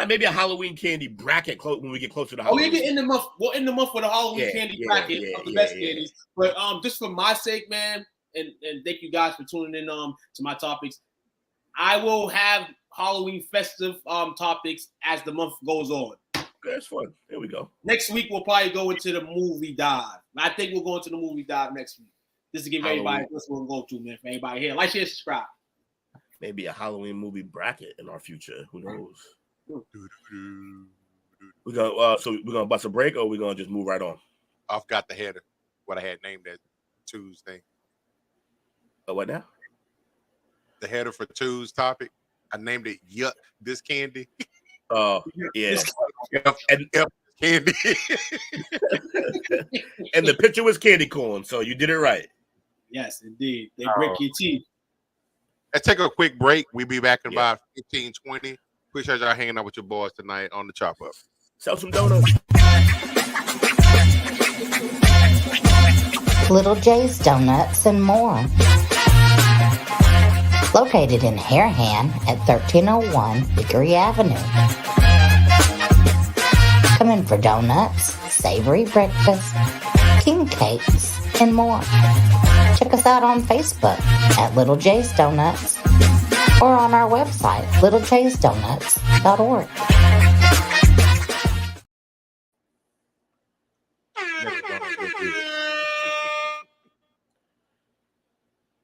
S3: maybe a Halloween candy bracket when we get closer to
S2: Oh, we
S3: Halloween.
S2: get in the month. We'll end the month with a Halloween candy bracket of the best candies. But just for my sake, man, and thank you guys for tuning in to my topics. I will have Halloween festive topics as the month goes on.
S3: That's fun. There we go.
S2: Next week we'll probably go into the movie dive. I think we'll go into the movie dive next week. Just to give everybody what's going to go to, man. For everybody here, like, share, subscribe.
S3: Maybe a Halloween movie bracket in our future. Who knows? We gonna so we're gonna bust a break, or we're gonna just move right on.
S4: I've got the header. What I had named that Tuesday.
S3: What now?
S4: The header for Tuesday's topic. I named it "Yuck This Candy."
S3: Oh yeah,
S4: and candy.
S3: And the picture was candy corn, so you did it right.
S2: Yes, indeed. They break your teeth.
S4: Let's take a quick break. We'll be back in about 15, 20. Appreciate y'all hanging out with your boys tonight on the Chop Up.
S3: Sell some donuts.
S5: Little J's Donuts and more. Located in Harahan at 1301 Hickory Avenue. Come in for donuts, savory breakfast, king cakes, and more. Check us out on Facebook at Little J's Donuts or on our website, littlejaysdonuts.org.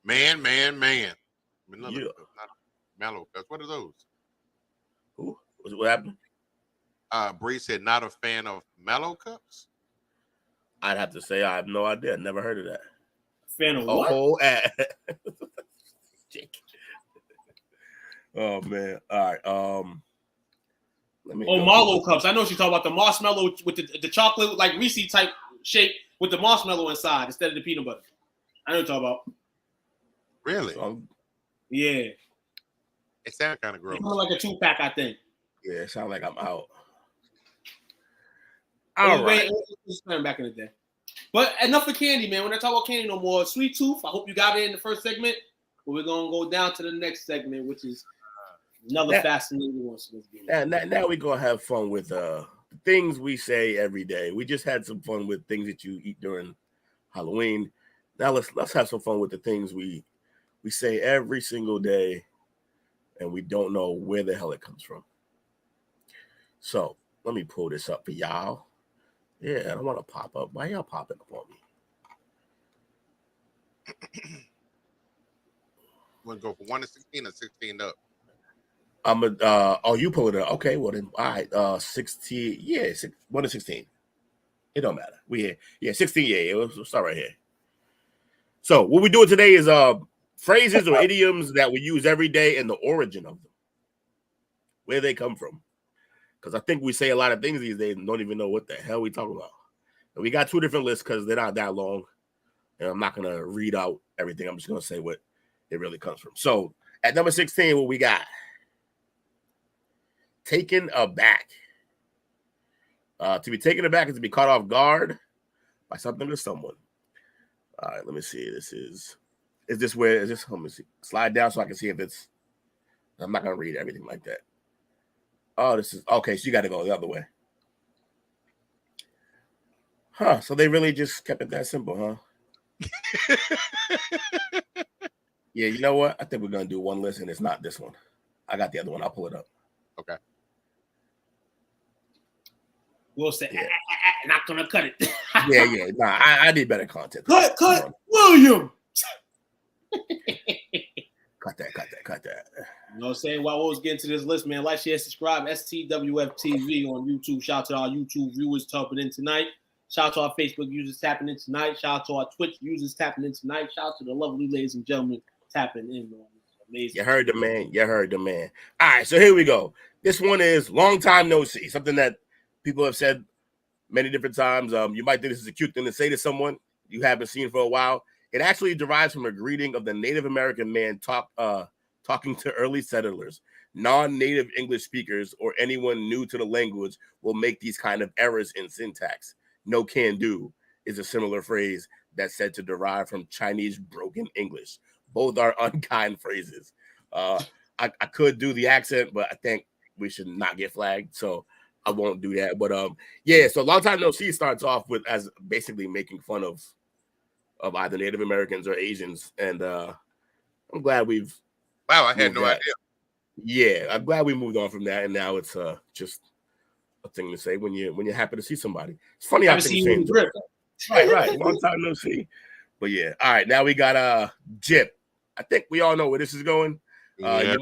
S4: Man.
S3: Yeah.
S4: Mellow cups. What are those?
S3: Ooh, what happened?
S4: Bree said not a fan of mellow cups.
S3: I'd have to say I have no idea. Never heard of that.
S2: Fan of what?
S3: Whole ad. Oh man. All right. Let me
S2: Marlowe cups. I know she's talking about the marshmallow with the chocolate, like Reese type shape with the marshmallow inside instead of the peanut butter. I know what you're talking about.
S4: Really?
S2: Yeah.
S4: It sounds kind of gross.
S2: It's more like a 2-pack, I think.
S3: Yeah, it sounds like I'm out.
S2: All right. Back in the day. But enough of candy, man. We're not talking about candy no more. Sweet Tooth. I hope you got it in the first segment. But we're gonna go down to the next segment, which is another fascinating one.
S3: Now we're gonna have fun with the things we say every day. We just had some fun with things that you eat during Halloween. Now let's have some fun with the things we say every single day, and we don't know where the hell it comes from. So let me pull this up for y'all. Yeah, I don't want to pop up. Why y'all popping up on me?
S4: Want to go from 1 to 16 or 16 up?
S3: You pull it up. Okay, well then, all right. 16. Yeah, 1 to 16. It don't matter. 16. Yeah. We'll start right here. So what we're doing today is phrases or idioms that we use every day and the origin of them, where they come from. Because I think we say a lot of things these days and don't even know what the hell we talking about. And we got 2 different lists because they're not that long. And I'm not going to read out everything. I'm just going to say what it really comes from. So at number 16, what we got? Taken aback. To be taken aback is to be caught off guard by something or someone. All right, let me see. Let me see. Slide down so I can see if it's, I'm not going to read everything like that. Oh, this is, okay, so you got to go the other way. Huh, so they really just kept it that simple, huh? Yeah, you know what? I think we're going to do one list, and it's not this one. I got the other one. I'll pull it up.
S4: Okay.
S2: We'll say, not going to cut it.
S3: Yeah. Nah, I need better content.
S2: Cut, William.
S3: Cut that.
S2: You know what I'm saying? While I was getting to this list, man, like, share, subscribe, STWF TV on YouTube. Shout out to our YouTube viewers tapping in tonight. Shout out to our Facebook users tapping in tonight. Shout out to our Twitch users tapping in tonight. Shout out to the lovely ladies and gentlemen tapping in. Amazing. You heard the man. All right, so here we go. This one is long time no see. Something that people have said many different times. You might think this is a cute thing to say to someone you haven't seen for a while. It actually derives from a greeting of the Native American man talking to early settlers.
S3: Non-native English speakers or anyone new to the language will make these kind of errors in syntax. No can do is a similar phrase that's said to derive from Chinese broken English. Both are unkind phrases. I could do the accent, but I think we should not get flagged, so I won't do that. But yeah, so long time no see starts off with as basically making fun of either Native Americans or Asians, and I'm glad we've
S4: Wow, I had no
S3: that.
S4: idea.
S3: Yeah, I'm glad we moved on from that, and now it's just a thing to say when you're happy to see somebody. It's funny how things change. Right. Long time no see. But yeah, all right. Now we got Jip. I think we all know where this is going.
S4: Yeah.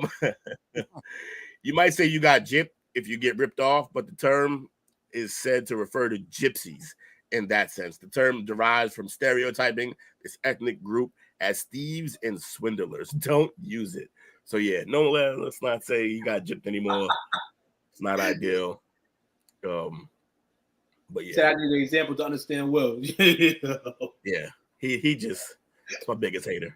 S3: You might say you got Jip if you get ripped off, but the term is said to refer to gypsies in that sense. The term derives from stereotyping this ethnic group as thieves and swindlers. Don't use it. So yeah, no, let's not say you got gypped anymore. It's not ideal. But yeah,
S2: I need an example to understand Will.
S3: yeah, he just it's my biggest hater.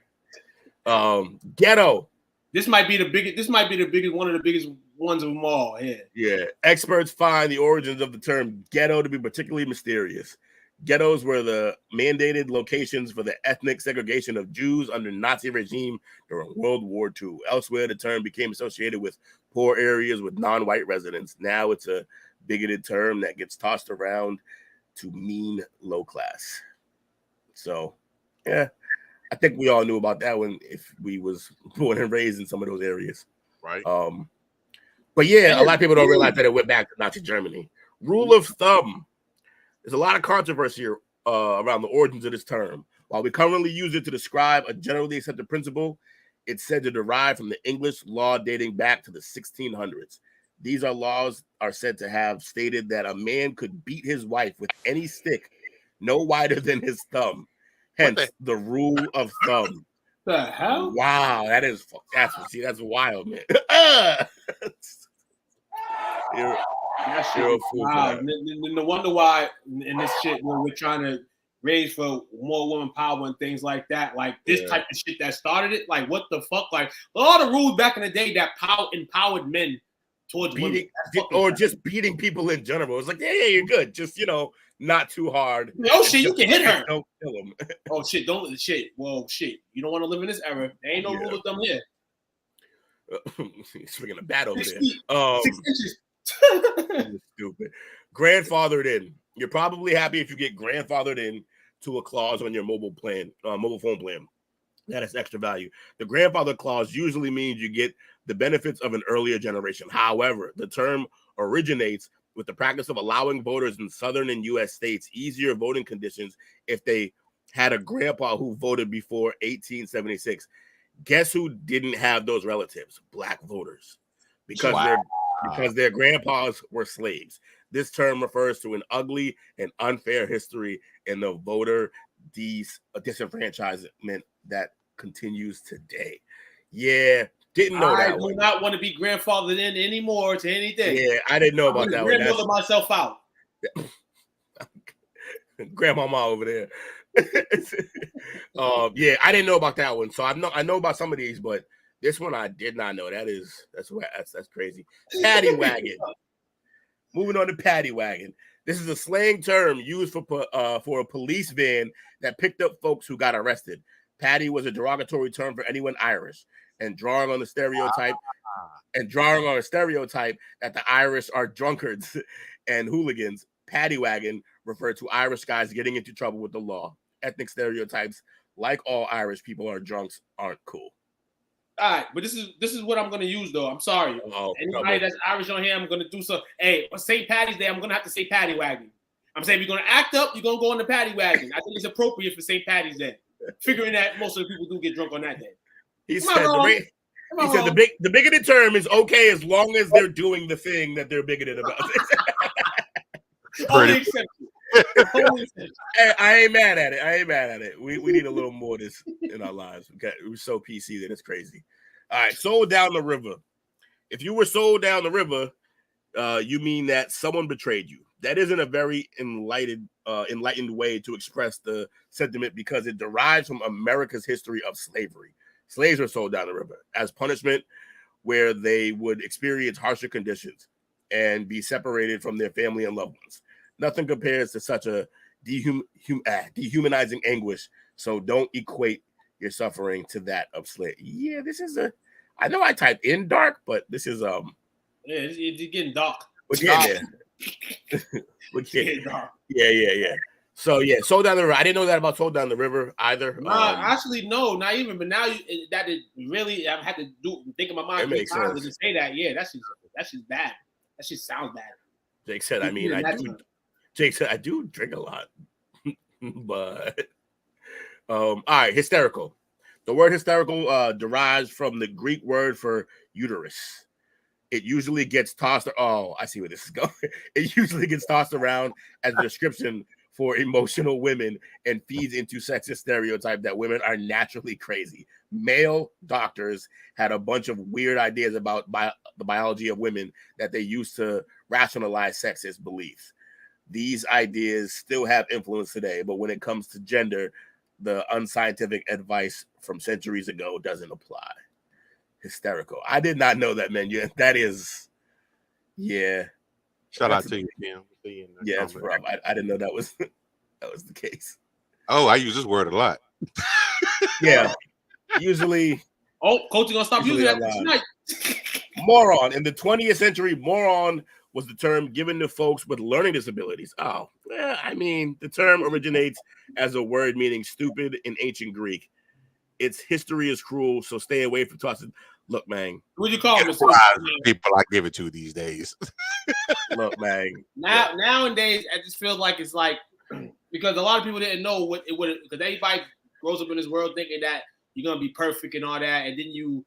S3: Ghetto.
S2: This might be the biggest. This might be the biggest. One of the biggest ones of them all. Yeah.
S3: Yeah. Experts find the origins of the term ghetto to be particularly mysterious. Ghettos were the mandated locations for the ethnic segregation of Jews under Nazi regime during World War II. Elsewhere, the term became associated with poor areas with non-white residents. Now it's a bigoted term that gets tossed around to mean low class. So, yeah, I think we all knew about that one if we was born and raised in some of those areas.
S4: Right.
S3: But yeah, a lot of people don't realize that it went back to Nazi Germany. Rule of thumb. There's a lot of controversy around the origins of this term. While we currently use it to describe a generally accepted principle, it's said to derive from the English law dating back to the 1600s. These laws are said to have stated that a man could beat his wife with any stick no wider than his thumb. Hence, the rule of thumb.
S2: The hell?
S3: Wow, that's wild, man. You're a fool for
S2: wow.
S3: that.
S2: No wonder why in this shit when we're trying to raise for more woman power and things like that, like this type of shit that started it, like what the fuck, like all the rules back in the day that empowered men towards
S3: beating
S2: women,
S3: or just beating people in general. It's like, yeah, you're good, just not too hard.
S2: Oh shit, you can hit her.
S3: Don't kill him.
S2: Oh shit, don't shit. Well, shit, you don't want to live in this era. There ain't no rule of thumb here.
S3: He's swinging a bat over
S2: 6
S3: there.
S2: feet, 6 inches.
S3: Stupid. Grandfathered in. You're probably happy if you get grandfathered in to a clause on your mobile phone plan. That is extra value. The grandfather clause usually means you get the benefits of an earlier generation. However, the term originates with the practice of allowing voters in southern and U.S. states easier voting conditions if they had a grandpa who voted before 1876. Guess who didn't have those relatives? Black voters. Because their grandpas were slaves. This term refers to an ugly and unfair history in the voter disenfranchisement that continues today. Yeah, didn't know that.
S2: I do not want to be grandfathered in anymore to anything.
S3: Yeah, I didn't know about that one.
S2: Grandmother myself out.
S3: Grandmama over there. Yeah, I didn't know about that one. So I know about some of these, but this one I did not know. That's crazy. Paddy wagon. Moving on to paddy wagon. This is a slang term used for a police van that picked up folks who got arrested. Paddy was a derogatory term for anyone Irish, and drawing on a stereotype that the Irish are drunkards and hooligans. Paddy wagon referred to Irish guys getting into trouble with the law. Ethnic stereotypes, like all Irish people are drunks, aren't cool.
S2: All right, but this is what I'm gonna use though. I'm sorry. Anybody that's Irish on here, I'm gonna do so. Hey, on St. Patty's Day, I'm gonna have to say paddy wagon. I'm saying if you're gonna act up, you're gonna go on the paddy wagon. I think it's appropriate for St. Patty's Day. Figuring that most of the people do get drunk on that day.
S3: He said the bigoted term is okay as long as they're doing the thing that they're bigoted about.
S2: Only exception.
S3: I ain't mad at it. We need a little more of this in our lives. We're so PC that it's crazy. All right, sold down the river. If you were sold down the river, you mean that someone betrayed you. That isn't a very enlightened way to express the sentiment because it derives from America's history of slavery. Slaves were sold down the river as punishment where they would experience harsher conditions and be separated from their family and loved ones. Nothing compares to such a dehumanizing anguish. So don't equate your suffering to that of slavery. Yeah, this is I know I typed in dark, but this is
S2: Yeah, it's getting dark.
S3: we're getting there. We're getting dark. Yeah. So yeah, Soul Down the River. I didn't know that about Soul Down the River either.
S2: Nah, actually, no, not even. But now that it really, I've had to think in my mind 3 times to say that. Yeah, that's just bad. That shit sounds bad.
S3: Jake said, I mean, Jake said I do drink a lot, but all right, hysterical. The word hysterical derives from the Greek word for uterus. It usually gets tossed. Oh, I see where this is going. It usually gets tossed around as a description for emotional women and feeds into sexist stereotype that women are naturally crazy. Male doctors had a bunch of weird ideas about the biology of women that they used to rationalize sexist beliefs. These ideas still have influence today, but when it comes to gender, the unscientific advice from centuries ago doesn't apply. Hysterical. I did not know that, man. Yeah, that is, yeah.
S4: Shout out to you, Kim.
S3: Yeah, it's rough. I didn't know that was the case.
S4: Oh, I use this word a lot.
S3: Yeah. Usually.
S2: Oh, Coach, you gonna stop using that tonight.
S3: Moron. In the 20th century, moron was the term given to folks with learning disabilities. Oh, well, I mean, the term originates as a word meaning stupid in ancient Greek. Its history is cruel, so stay away from tossing. Look, man.
S2: What do you call it?
S4: People I give it to these days.
S3: Look, man.
S2: Nowadays, I just feel like it's like because a lot of people didn't know what it would, because everybody grows up in this world thinking that you're gonna be perfect and all that, and then you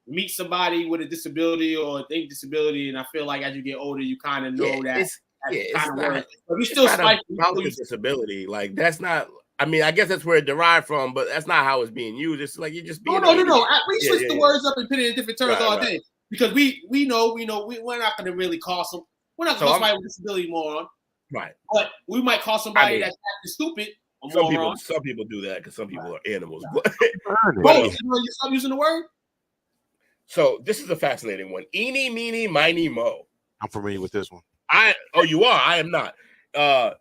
S2: meet somebody with a disability or a think disability, and I feel like as you get older, you kind of know that.
S3: It's not.
S2: But we still
S3: about the disability. Like that's not. I mean, I guess that's where it derived from, but that's not how it's being used. It's like you just being.
S2: No. We switch the words up and put it in different terms all day because we know we're not going to really call some. We're not going to call somebody with disability moron.
S3: Right.
S2: But we might call somebody that's stupid.
S3: Some people do that because some people are animals.
S2: You stop using the word.
S3: So this is a fascinating one. Eeny, meeny, miny, mo.
S4: I'm familiar with this one.
S3: You are. I am not.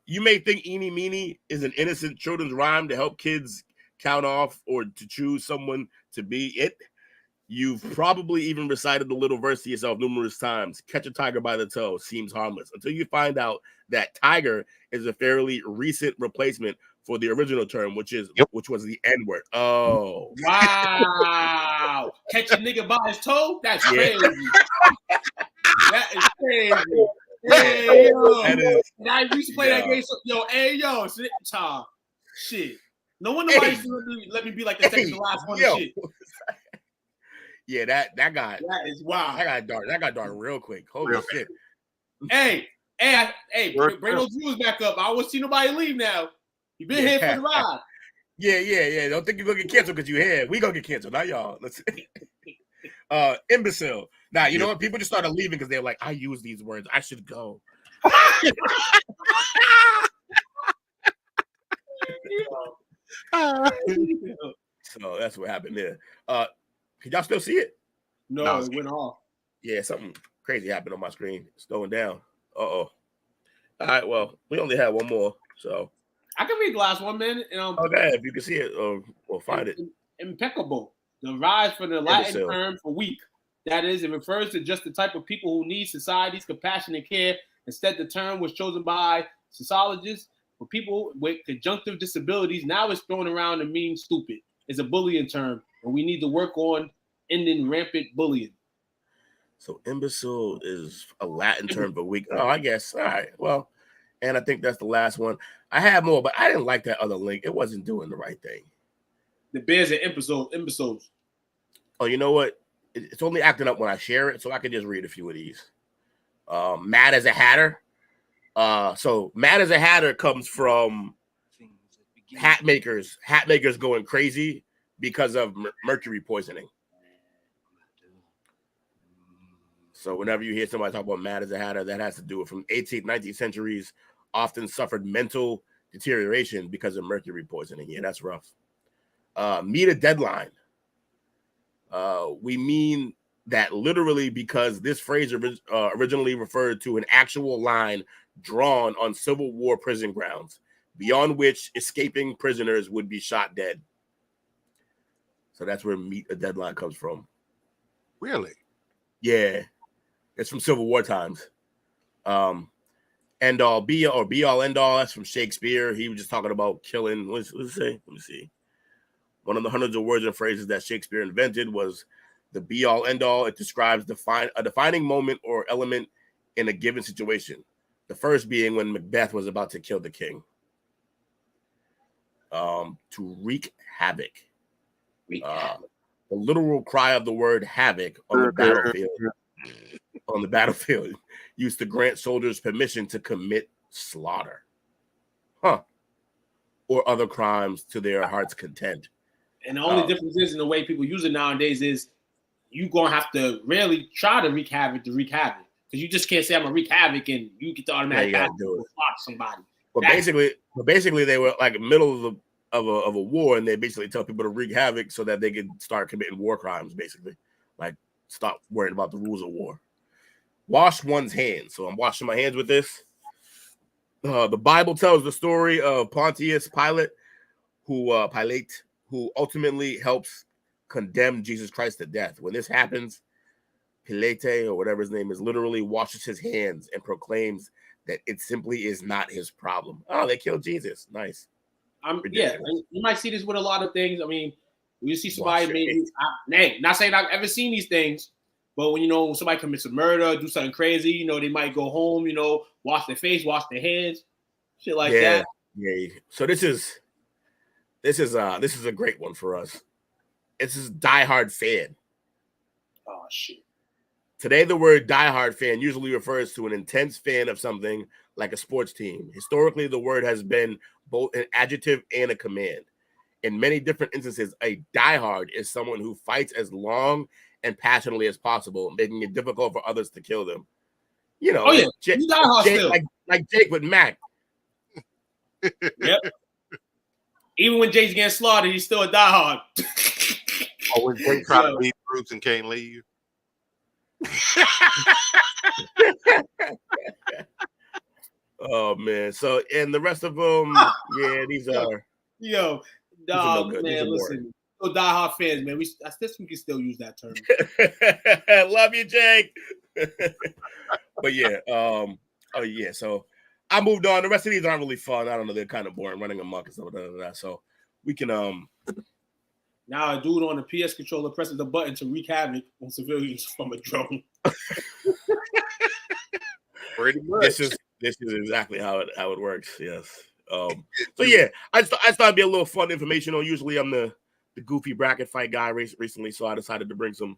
S3: You may think eeny meeny is an innocent children's rhyme to help kids count off or to choose someone to be it. You've probably even recited the little verse to yourself numerous times. Catch a tiger by the toe seems harmless until you find out that tiger is a fairly recent replacement for the original term, which was the N-word. Oh,
S2: wow! Catch a nigga by his toe? That's crazy. That is crazy. Hey, yo. I used to play that game. So, Tom. Shit. No wonder why you let me be like the second to last one. Shit.
S3: Yeah, that got.
S2: That is wild.
S3: That got dark real quick. Holy shit.
S2: Hey, bring those views back up. I don't want to see nobody leave now. You been here for the ride.
S3: Yeah. Don't think you're gonna get canceled because you're here. We gonna get canceled, not y'all. Let's imbecile. Now, you know what? People just started leaving because they're like, I use these words. I should go. So that's what happened there. Can y'all still see it?
S2: No, it went off.
S3: Yeah, something crazy happened on my screen. It's going down. All right, well, we only have one more, so.
S2: I can read the last 1 minute.
S3: Okay, if you can see it, we'll find it.
S2: Impeccable. The rise from the Latin term for weak. That is, it refers to just the type of people who need society's compassion and care. Instead, the term was chosen by sociologists for people with conjunctive disabilities. Now it's thrown around to mean stupid. It's a bullying term, and we need to work on ending rampant bullying.
S3: So imbecile is a Latin term for weak. Oh, I guess. All right. Well, and I think that's the last one. I had more, but I didn't like that other link. It wasn't doing the right thing.
S2: The bears are imbeciles.
S3: Oh, you know what? It's only acting up when I share it, so I can just read a few of these. Mad as a Hatter. So Mad as a Hatter comes from hat makers going crazy because of mercury poisoning. So whenever you hear somebody talk about Mad as a Hatter, that has to do with from 18th, 19th centuries, often suffered mental deterioration because of mercury poisoning. Yeah, that's rough. Meet a deadline. We mean that literally because this phrase originally referred to an actual line drawn on Civil War prison grounds, beyond which escaping prisoners would be shot dead. So that's where "meet a deadline" comes from.
S4: Really?
S3: Yeah, it's from Civil War times. End all, be all, end all. That's from Shakespeare. He was just talking about killing. Let's say. Let me see. One of the hundreds of words and phrases that Shakespeare invented was the be all, end all. It describes a defining moment or element in a given situation. The first being when Macbeth was about to kill the king. To wreak havoc. The literal cry of the word havoc on the battlefield used to grant soldiers permission to commit slaughter, or other crimes to their heart's content.
S2: And the only difference is in the way people use it nowadays is you're gonna have to really try to wreak havoc because you just can't say I'm gonna wreak havoc and you get the automatic do somebody.
S3: But basically, they were like in the middle of a war, and they basically tell people to wreak havoc so that they can start committing war crimes. Basically, like stop worrying about the rules of war. Wash one's hands. So I'm washing my hands with this. The Bible tells the story of Pontius Pilate, who ultimately helps condemn Jesus Christ to death. When this happens, Pilate, or whatever his name is, literally washes his hands and proclaims that it simply is not his problem. Oh, they killed Jesus. Nice.
S2: Yeah, you might see this with a lot of things. I mean, you see somebody not saying I've ever seen these things, but when somebody commits a murder, do something crazy, they might go home, wash their face, wash their hands, shit like that.
S3: Yeah. So this is a great one for us. This is diehard fan.
S2: Oh shit.
S3: Today, the word diehard fan usually refers to an intense fan of something like a sports team. Historically, the word has been both an adjective and a command. In many different instances, a diehard is someone who fights as long and passionately as possible, making it difficult for others to kill them. Jake, like Jake with Mac.
S2: Yep. Even when Jake's getting slaughtered, he's still a diehard.
S4: When Jake trying to leave groups and can't leave.
S3: Oh man! So and the rest of them, these are
S2: dog man. Listen, diehard fans, man. I guess we can still use that term.
S3: Love you, Jake. But so I moved on. The rest of these aren't really fun. I don't know. They're kind of boring, running amok and stuff like that. So we can
S2: Now a dude on a PS controller presses the button to wreak havoc on civilians from a drone.
S4: Pretty much.
S3: This is exactly how it works. Yes. So I started being a little fun informational. Usually I'm the goofy bracket fight guy recently, so I decided to bring some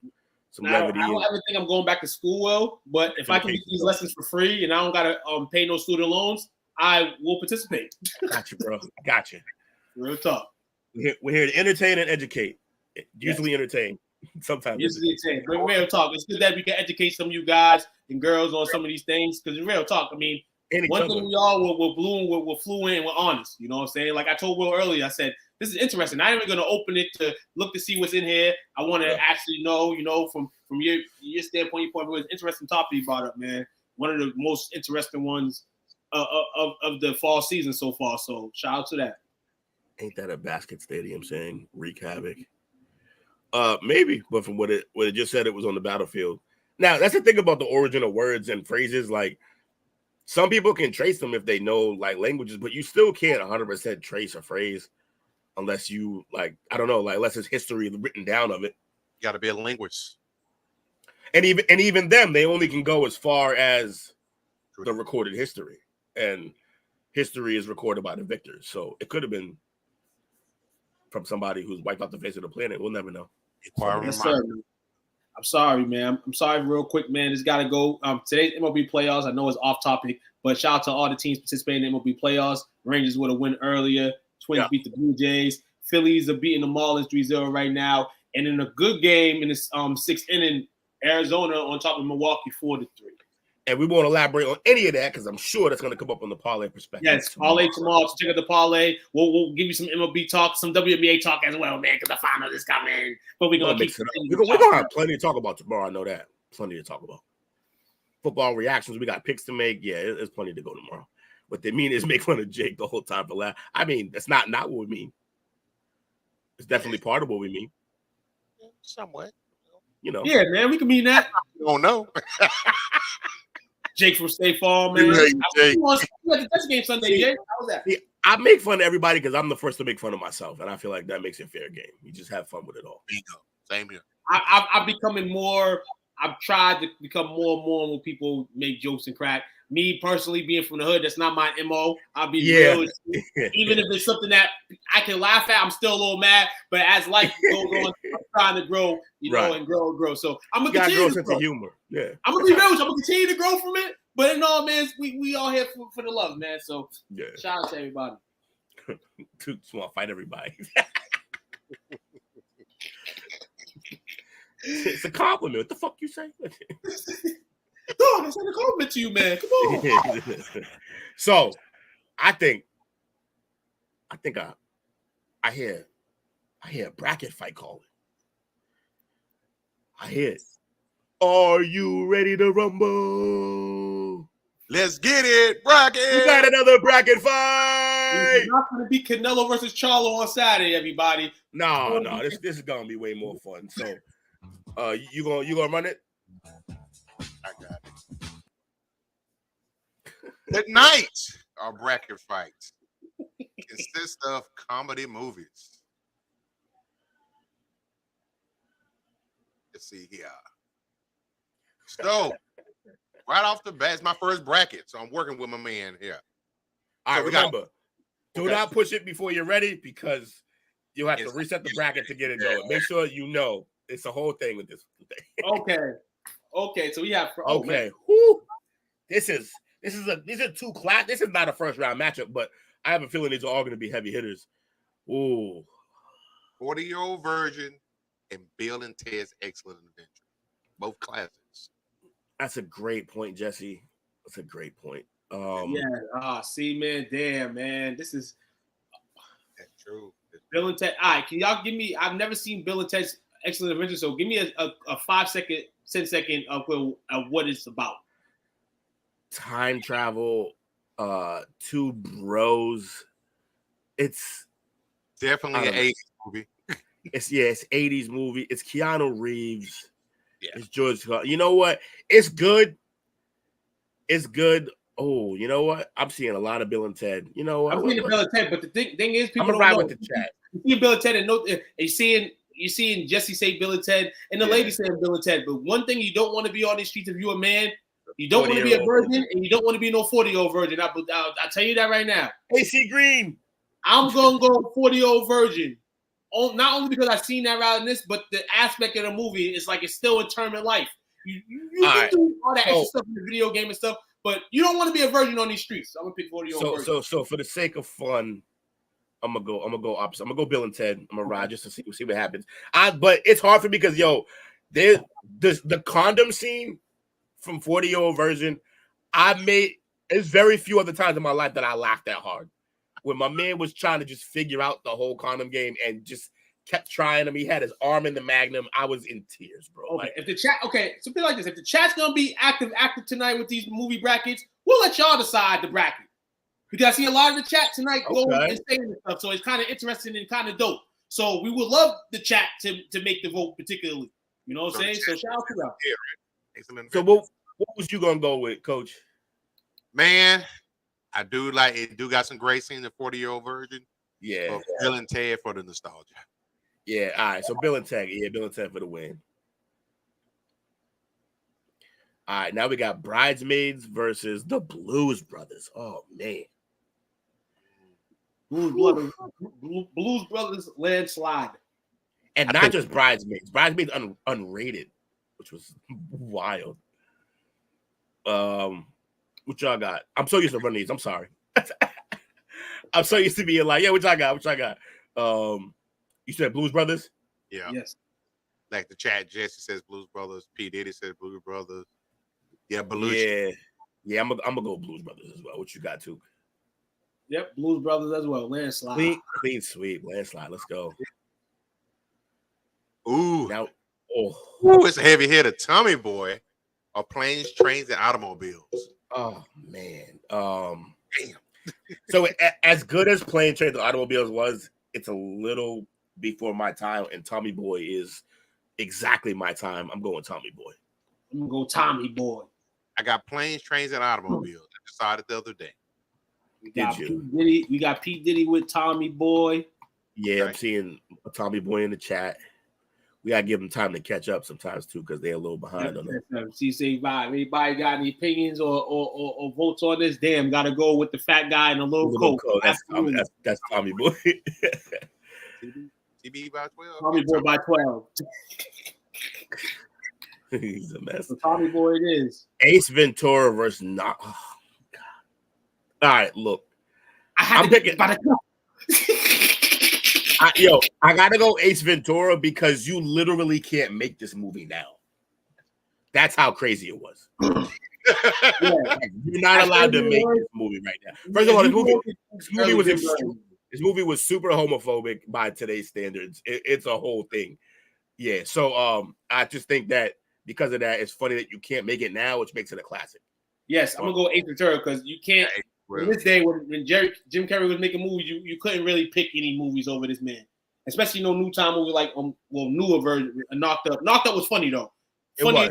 S3: levity.
S2: I don't ever think I'm going back to school, but if I can get these lessons for free and I don't gotta pay no student loans, I will participate.
S3: Got you, bro. Got you.
S2: Real talk.
S3: We're here to entertain and educate. Usually entertain. Sometimes.
S2: Usually entertain. But real talk. It's good that we can educate some of you guys and girls on some of these things. Because in real talk, I mean, one thing we all we're fluent and we're honest. You know what I'm saying? Like I told Will earlier, I said, this is interesting. I'm even going to open it to look to see what's in here. I want to actually know, from your standpoint, your point of view. It's an interesting topic you brought up, man. One of the most interesting ones of the fall season so far. So shout out to that.
S3: Ain't that a basket stadium saying wreak havoc? Maybe, but from what it just said, it was on the battlefield. Now, that's the thing about the origin of words and phrases. Like, some people can trace them if they know like languages, but you still can't 100% trace a phrase unless you unless it's history written down of it.
S4: You got to be a linguist.
S3: And even them, they only can go as far as the recorded history, and history is recorded by the victors. So it could have been from somebody who's wiped out the face of the planet. We'll never know.
S2: Yes, sir. I'm sorry, man. I'm sorry real quick, man. It's got to go. Today's MLB playoffs, I know it's off topic, but shout out to all the teams participating in MLB playoffs. Rangers would have win earlier. Twins beat the Blue Jays. Phillies are beating the Marlins 3-0 right now. And in a good game in this sixth inning, Arizona on top of Milwaukee 4-3.
S3: And we won't elaborate on any of that because I'm sure that's going to come up on the parlay perspective.
S2: Yes, parlay tomorrow. So check out the parlay. We'll give you some MLB talk, some WNBA talk as well, man, because the final is coming. But we're going to keep it.
S3: We're going to have plenty to talk about tomorrow. I know that. Plenty to talk about. Football reactions. We got picks to make. Yeah, there's plenty to go tomorrow. What they mean is make fun of Jake the whole time for laugh. I mean, that's not what we mean. It's definitely part of what we mean.
S4: Somewhat.
S3: You know.
S2: Yeah, man, we can mean that.
S4: You don't know.
S2: Jake from State Farm, man.
S4: Jake.
S2: You had the test game Sunday, Jake. How was that?
S3: See, I make fun of everybody because I'm the first to make fun of myself, and I feel like that makes it a fair game. You just have fun with it all.
S4: Bingo. Same here.
S2: I'm becoming more. I've tried to become more and more when people make jokes and crack. Me personally, being from the hood, that's not my MO. I'll be real. Even if it's something that I can laugh at, I'm still a little mad. But as life goes on, I'm trying to grow, know, and grow. So I'm gonna continue to grow.
S3: Humor. Yeah,
S2: I'm gonna be real. I'm gonna continue to grow from it. But in all, man, we all here for the love, man. So shout out to everybody.
S3: Just want to fight everybody. It's a compliment. What the fuck you say?
S2: Dog, it's like a compliment to you, man. Come on.
S3: So, I hear a bracket fight calling. I hear it. Are you ready to rumble?
S4: Let's get it, bracket.
S3: We got another bracket fight.
S2: It's not going to be Canelo versus Charlo on Saturday, everybody.
S3: No. This is gonna be way more fun. So, you gonna run it?
S4: I got it. Tonight, our bracket fights consist of comedy movies. Let's see here. So, right off the bat, it's my first bracket, so I'm working with my man here.
S3: All right, remember, do not push it before you're ready because you'll have to reset the bracket to get it going. Make sure you know it's a whole thing with this thing.
S2: Okay. So we have.
S3: These are two class. This is not a first round matchup, but I have a feeling these are all going to be heavy hitters. Ooh,
S4: 40-year-old virgin and Bill and Ted's Excellent Adventure, both classics.
S3: That's a great point, Jesse. That's a great point.
S2: See, man, damn, man, this is
S4: that's true.
S2: Bill and Ted. All right, can y'all give me? I've never seen Bill and Ted's Excellent Adventure, so give me a 5-second, 10-second of what it's about.
S3: Time travel, two bros. It's
S4: definitely an 80s movie.
S3: It's 80s movie. It's Keanu Reeves.
S4: Yeah.
S3: It's George. You know what? It's good. It's good. Oh, you know what? I'm seeing a lot of Bill and Ted. You know what?
S2: I'm seeing Bill and Ted, but the thing is, people
S3: I'm gonna ride with the chat.
S2: You see Bill and Ted, and you're seeing Jesse say Bill and Ted, and the lady saying Bill and Ted. But one thing you don't want to be on these streets if you're a man, you don't want to be a virgin, and you don't want to be no 40-year-old virgin. I'll tell you that right now.
S3: AC Green.
S2: I'm gonna go 40-year-old virgin. Not only because I've seen that route in this, but the aspect of the movie is like it's still in term life. You can do all that extra stuff in the video game and stuff, but you don't want to be a virgin on these streets. So I'm gonna pick 40-year-old virgin. So
S3: for the sake of fun, I'm gonna go opposite. I'm gonna go Bill and Ted. I'm gonna ride just to see what happens. But it's hard for me because the condom scene from 40-year-old virgin. There's very few other times in my life that I laughed that hard. When my man was trying to just figure out the whole condom game and just kept trying him. He had his arm in the magnum. I was in tears, bro.
S2: Okay, if the chat, something like this. If the chat's gonna be active tonight with these movie brackets, we'll let y'all decide the bracket. Because I see a lot of the chat tonight going and saying this stuff, so it's kind of interesting and kind of dope. So we would love the chat to make the vote, particularly. You know what I'm saying? So shout out to y'all.
S3: So what was you gonna go with, Coach?
S4: Man, I do like it. Do got some great scenes. The 40-year-old virgin.
S3: Yeah.
S4: But Bill and Ted for the nostalgia.
S3: Yeah. All right. So Bill and Ted. Yeah, Bill and Ted for the win. All right. Now we got Bridesmaids versus the Blues Brothers. Oh man.
S2: Blues Brothers landslide.
S3: And not just Bridesmaids. Bridesmaids unrated, which was wild. What y'all got? I'm so used to running these. I'm sorry. I'm so used to being like, yeah, what y'all got? What y'all got? You said Blues Brothers?
S4: Yeah.
S2: Yes.
S4: Like the chat, Jesse says Blues Brothers. P. Diddy says Blues Brothers. Yeah, Belushi.
S3: Yeah. I'm gonna go Blues Brothers as well. What you got too?
S2: Yep, Blues Brothers as well. Landslide.
S3: Clean sweep. Landslide. Let's go.
S4: Ooh.
S3: Now,
S4: Ooh, it's a heavy hitter. Tommy Boy or Planes, Trains, and Automobiles.
S3: oh man. Damn. So as good as Plane, Trains, and Automobiles was, it's a little before my time, and Tommy Boy is exactly my time. I'm going Tommy Boy.
S2: I'm gonna go Tommy Boy.
S4: I got Planes, Trains, and Automobiles. I decided the other day.
S2: We got P. Diddy with Tommy Boy.
S3: Yeah, I'm seeing Tommy Boy in the chat. We gotta give them time to catch up sometimes too, because they're a little behind on them.
S2: See, anybody got any opinions or votes on this? Damn, gotta go with the fat guy in a little coat.
S3: That's Tommy Boy.
S4: TB by 12.
S2: Tommy Boy by 12.
S3: He's a mess.
S2: So Tommy Boy it is.
S3: Ace Ventura versus not. Oh, God. All right, look.
S2: I'm picking.
S3: I gotta go Ace Ventura because you literally can't make this movie now. That's how crazy it was. Yeah. You're not allowed to make this movie right now. First of all, this movie was super homophobic by today's standards. It's a whole thing. Yeah. So I just think that because of that, it's funny that you can't make it now, which makes it a classic.
S2: Yes, I'm gonna go Ace Ventura because you can't. In this day when Jim Carrey was making movies, you couldn't really pick any movies over this man, especially no new time movie like newer version. Knocked Up. Knocked Up was funny though. Funny.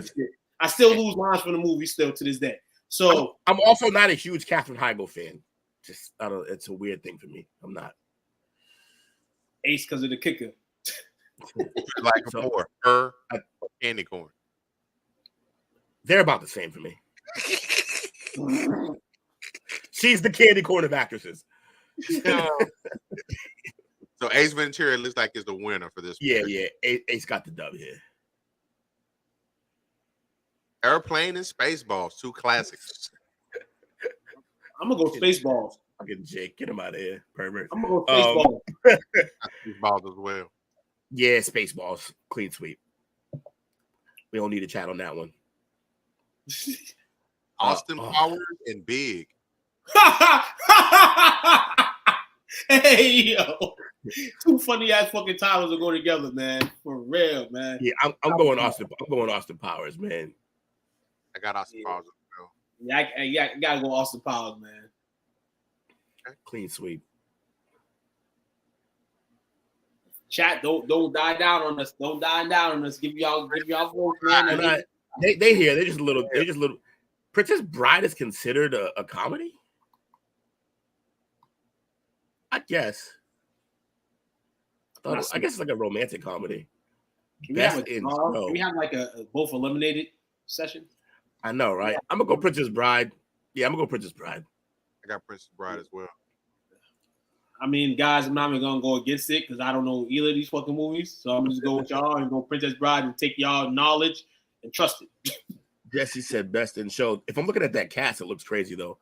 S2: I still lose lines from the movie still to this day. So
S3: I'm also not a huge Katherine Heigl fan. Just I don't. It's a weird thing for me. I'm not.
S2: Ace because of the kicker.
S4: Like before, her candy corn.
S3: They're about the same for me. She's the candy corn of actresses.
S4: So Ace Ventura looks like it's the winner for this.
S3: Yeah. Ace got the dub here.
S4: Airplane and Spaceballs, two classics.
S2: I'm gonna go Spaceballs.
S3: Fucking Jake, get him out of here, pervert.
S2: I'm gonna go Spaceballs.
S4: Spaceballs as well.
S3: Yeah, Spaceballs, clean sweep. We don't need a chat on that one.
S4: Austin Powers and Big.
S2: Hey yo, two funny ass fucking titles will go together, man. For real, man.
S3: Yeah, I'm going Austin. I'm going Austin Powers, man.
S4: I got Austin Powers as well.
S2: Yeah, I gotta go Austin Powers, man.
S3: Okay. Clean sweep.
S2: Chat, don't die down on us. Don't die down on us. Give y'all votes, man.
S3: They here. They're just a little. They're just little. Princess Bride is considered a comedy. I guess. I guess it's like a romantic comedy.
S2: Can we have like a both eliminated session?
S3: I know, right? I'm gonna go Princess Bride. Yeah, I'm gonna go Princess Bride.
S4: I got Princess Bride as well.
S2: I mean, guys, I'm not even gonna go against it because I don't know either of these fucking movies. So I'm just go with y'all and go Princess Bride and take y'all knowledge and trust it.
S3: Jesse said best in show. If I'm looking at that cast, it looks crazy though.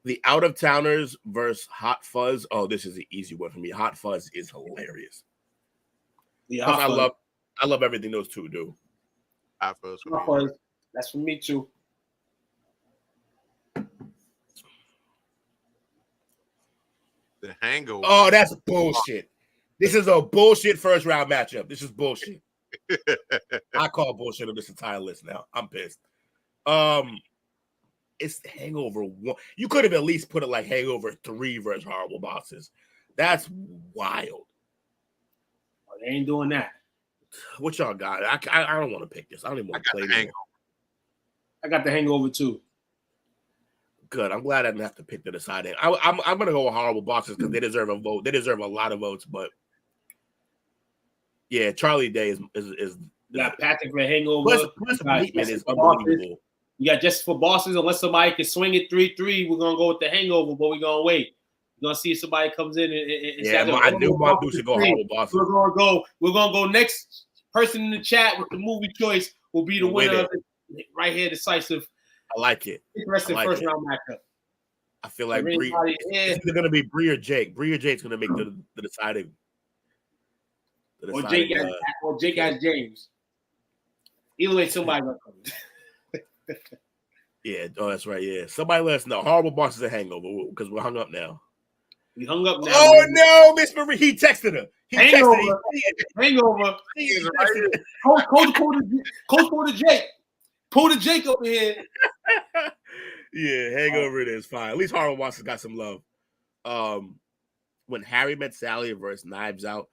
S3: The Out of Towners versus Hot Fuzz. Oh, this is an easy one for me. Hot Fuzz is hilarious.
S2: Yeah,
S3: I love everything those two do.
S4: Hot Fuzz.
S2: That's for me too.
S4: The Hangover.
S3: Oh, that's bullshit. This is a bullshit first round matchup. This is bullshit. I call bullshit on this entire list now. I'm pissed. It's the Hangover 1. You could have at least put it like Hangover 3 versus Horrible Bosses. That's wild.
S2: Oh, they ain't doing that.
S3: What y'all got? I don't want to pick this. I don't even want to play this.
S2: I got the Hangover too.
S3: Good. I'm glad I didn't have to pick the deciding. I'm gonna go with Horrible Bosses because they deserve a vote. They deserve a lot of votes, but yeah, Charlie Day is
S2: you got Patrick for Hangover.
S3: Plus Bateman is unbelievable.
S2: You got Just for Bosses. Unless somebody can swing it 3-3, we're gonna go with the Hangover, but we're gonna wait. We're gonna see if somebody comes in and
S3: I knew Montu should go Horrible Bosses.
S2: We're gonna go next person in the chat with the movie choice will be the winner of it right here, decisive.
S3: I like it.
S2: Interesting first round matchup.
S3: I feel like it's either gonna be Bree or Jake. Bree or Jake's gonna make the deciding.
S2: Or Jake has James. Either way, somebody gonna come.
S3: Yeah. Oh, that's right. Yeah. Somebody let us know. Horrible Bosses and Hangover because we're hung up now.
S2: We hung up now.
S3: Oh
S2: man.
S3: no, Miss Marie. He texted her. He
S2: Hangover.
S3: texted.
S2: Hangover.
S3: He
S4: Right
S3: texted her.
S2: Coach pulled the Jake. Pull the Jake over here.
S3: Yeah, Hangover it is fine. At least Horrible Bosses got some love. When Harry Met Sally versus Knives Out,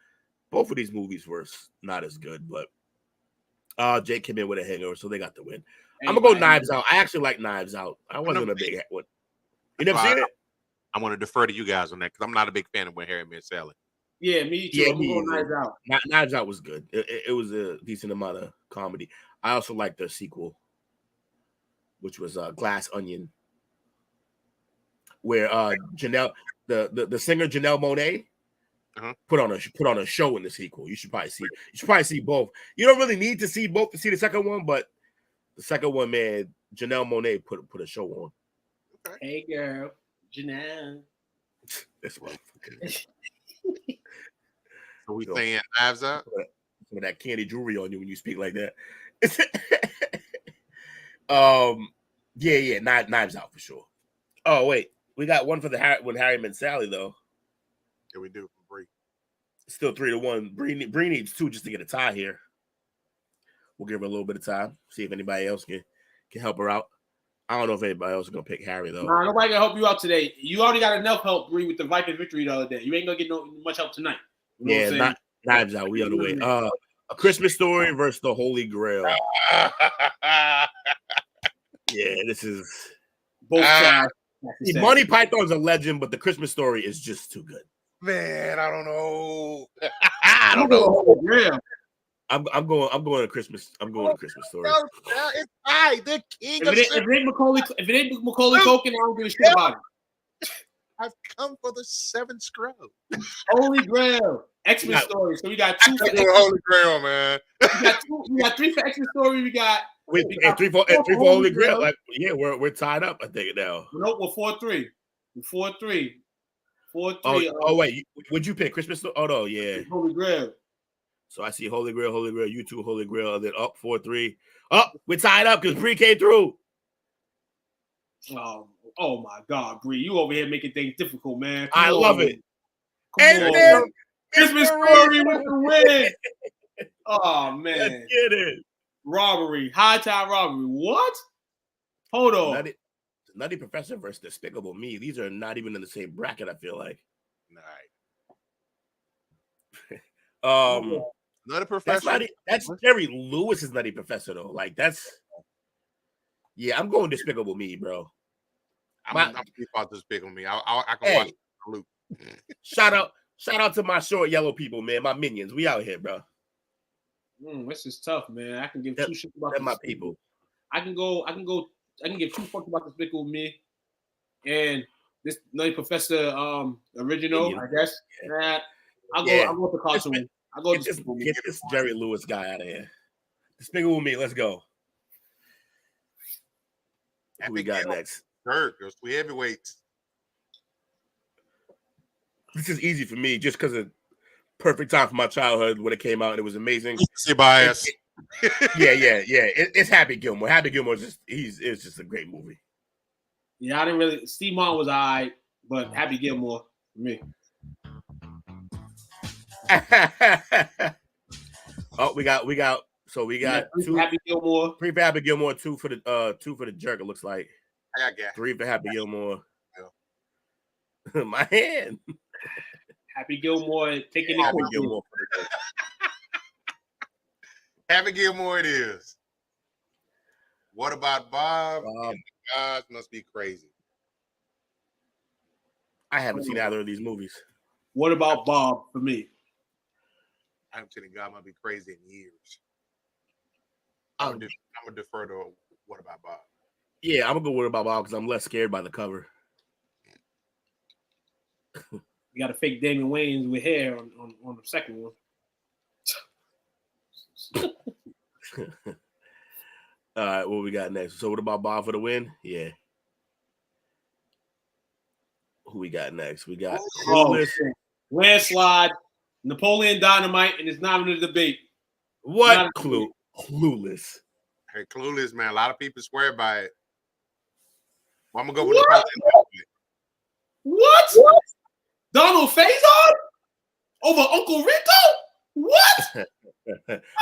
S3: both of these movies were not as good, but Jake came in with a hangover, so they got the win. I'm gonna go Knives Out. I actually like Knives Out. I wasn't a big one. You never seen it?
S4: I want to defer to you guys on that because I'm not a big fan of When Harry Met Sally.
S2: Yeah, me too.
S3: Yeah,
S2: I'm going Knives Out.
S3: Knives Out was good. It was a decent amount of comedy. I also liked the sequel, which was Glass Onion, where Janelle, the singer Janelle Monáe, put on a show in the sequel. You should probably see both. You don't really need to see both to see the second one, but the second one, man, Janelle Monáe put a show on.
S4: Okay.
S2: Hey girl, Janelle.
S3: That's what.
S4: So we saying Knives Out?
S3: Some of that candy jewelry on you when you speak like that. Yeah, Knives Out for sure. Oh wait, we got one for When Harry Met Sally though.
S4: Yeah, we do from Bree.
S3: Still 3-1. Bree needs 2 just to get a tie here. We'll give her a little bit of time. See if anybody else can help her out. I don't know if anybody else is gonna pick Harry though.
S2: Nah, nobody can help you out today. You already got enough help, Bree, with the Vikings victory the other day. You ain't gonna get much help tonight. You know what I'm saying?
S3: Knives Out. We on the way. A Christmas Story versus the Holy Grail. Yeah, this is
S2: Both sides.
S3: Monty Python's a legend, but the Christmas Story is just too good.
S4: Man, I don't know.
S2: I don't know. Yeah.
S3: I'm going to Christmas. I'm going to Christmas Story.
S4: No, it's I, the king
S2: If
S4: of
S2: it ain't Macaulay Culkin, I don't give a shit about it.
S4: I've come for the 7 scrub.
S2: Holy Grail. Xmas Story. So we got 2 for
S4: Holy Grail, man.
S2: We got 3 for Xmas Story. We got
S3: 3 for Holy Grail. Like, yeah, we're tied up. I think now.
S2: No, we're 4-3. We're 4-3. 4-3.
S3: Oh wait, would you pick Christmas Story? Oh no, yeah.
S2: Holy Grail.
S3: So I see Holy Grail. You two, Holy Grail. And then up 4-3. Up, we're tied up because Bree came through.
S2: Oh my God, Bree, you over here making things difficult, man.
S3: I love it.
S2: And
S3: then
S2: Christmas Story with the win. Oh man,
S3: let's get it.
S2: Robbery, high tie robbery. What? Hold on.
S3: Nutty Professor versus Despicable Me. These are not even in the same bracket. I feel like.
S4: Nice. Nutty Professor.
S3: That's Jerry Lewis's Nutty Professor though. Like that's. Yeah, I'm going Despicable Me, bro.
S4: I'm about Despicable Me. I can watch Luke.
S3: Shout out to my short yellow people, man. My minions. We out here, bro.
S2: This is tough, man. I can give 2 shits about
S3: my people.
S2: I can give 2 fucks about Despicable Me and this Nutty Professor original, I guess. Yeah. I'll go with the cartoon. I'll go
S3: get this Jerry Lewis guy out of here. Despicable Me, let's go. Who we got next?
S4: Third, those 3 heavyweights.
S3: This is easy for me just because of perfect time for my childhood when it came out and it was amazing.
S4: See bias.
S3: Yeah. It's Happy Gilmore. Happy Gilmore it's just a great movie.
S2: Yeah, I didn't really. Steve Martin was alright, but Happy Gilmore for me.
S3: We got 2
S2: Happy Gilmore.
S3: 3 for Happy Gilmore, 2 for the jerk. It looks like
S4: I got gas.
S3: 3 for Happy Gilmore. Yeah. My hand.
S2: Happy Gilmore taking
S3: Happy Gilmore for the jerk.
S4: Happy Gilmore it is. What about Bob? God must be crazy.
S3: I haven't seen either of these movies.
S2: What about Bob for me?
S4: I haven't seen God must be crazy in years. I'm gonna defer to What About Bob.
S3: Yeah, I'm gonna go What About Bob because I'm less scared by the cover.
S2: You got to fake Damon Wayans with hair on the second one.
S3: All right, what we got next? So what about Bob for the win? Yeah. Who we got next? We got Clueless.
S2: Landslide, Napoleon Dynamite, and it's not even a debate.
S3: What? Clueless.
S4: Hey, Clueless, man. A lot of people swear by it. I'm gonna go with Napoleon.
S2: What? Donald Faison over Uncle Rico? What?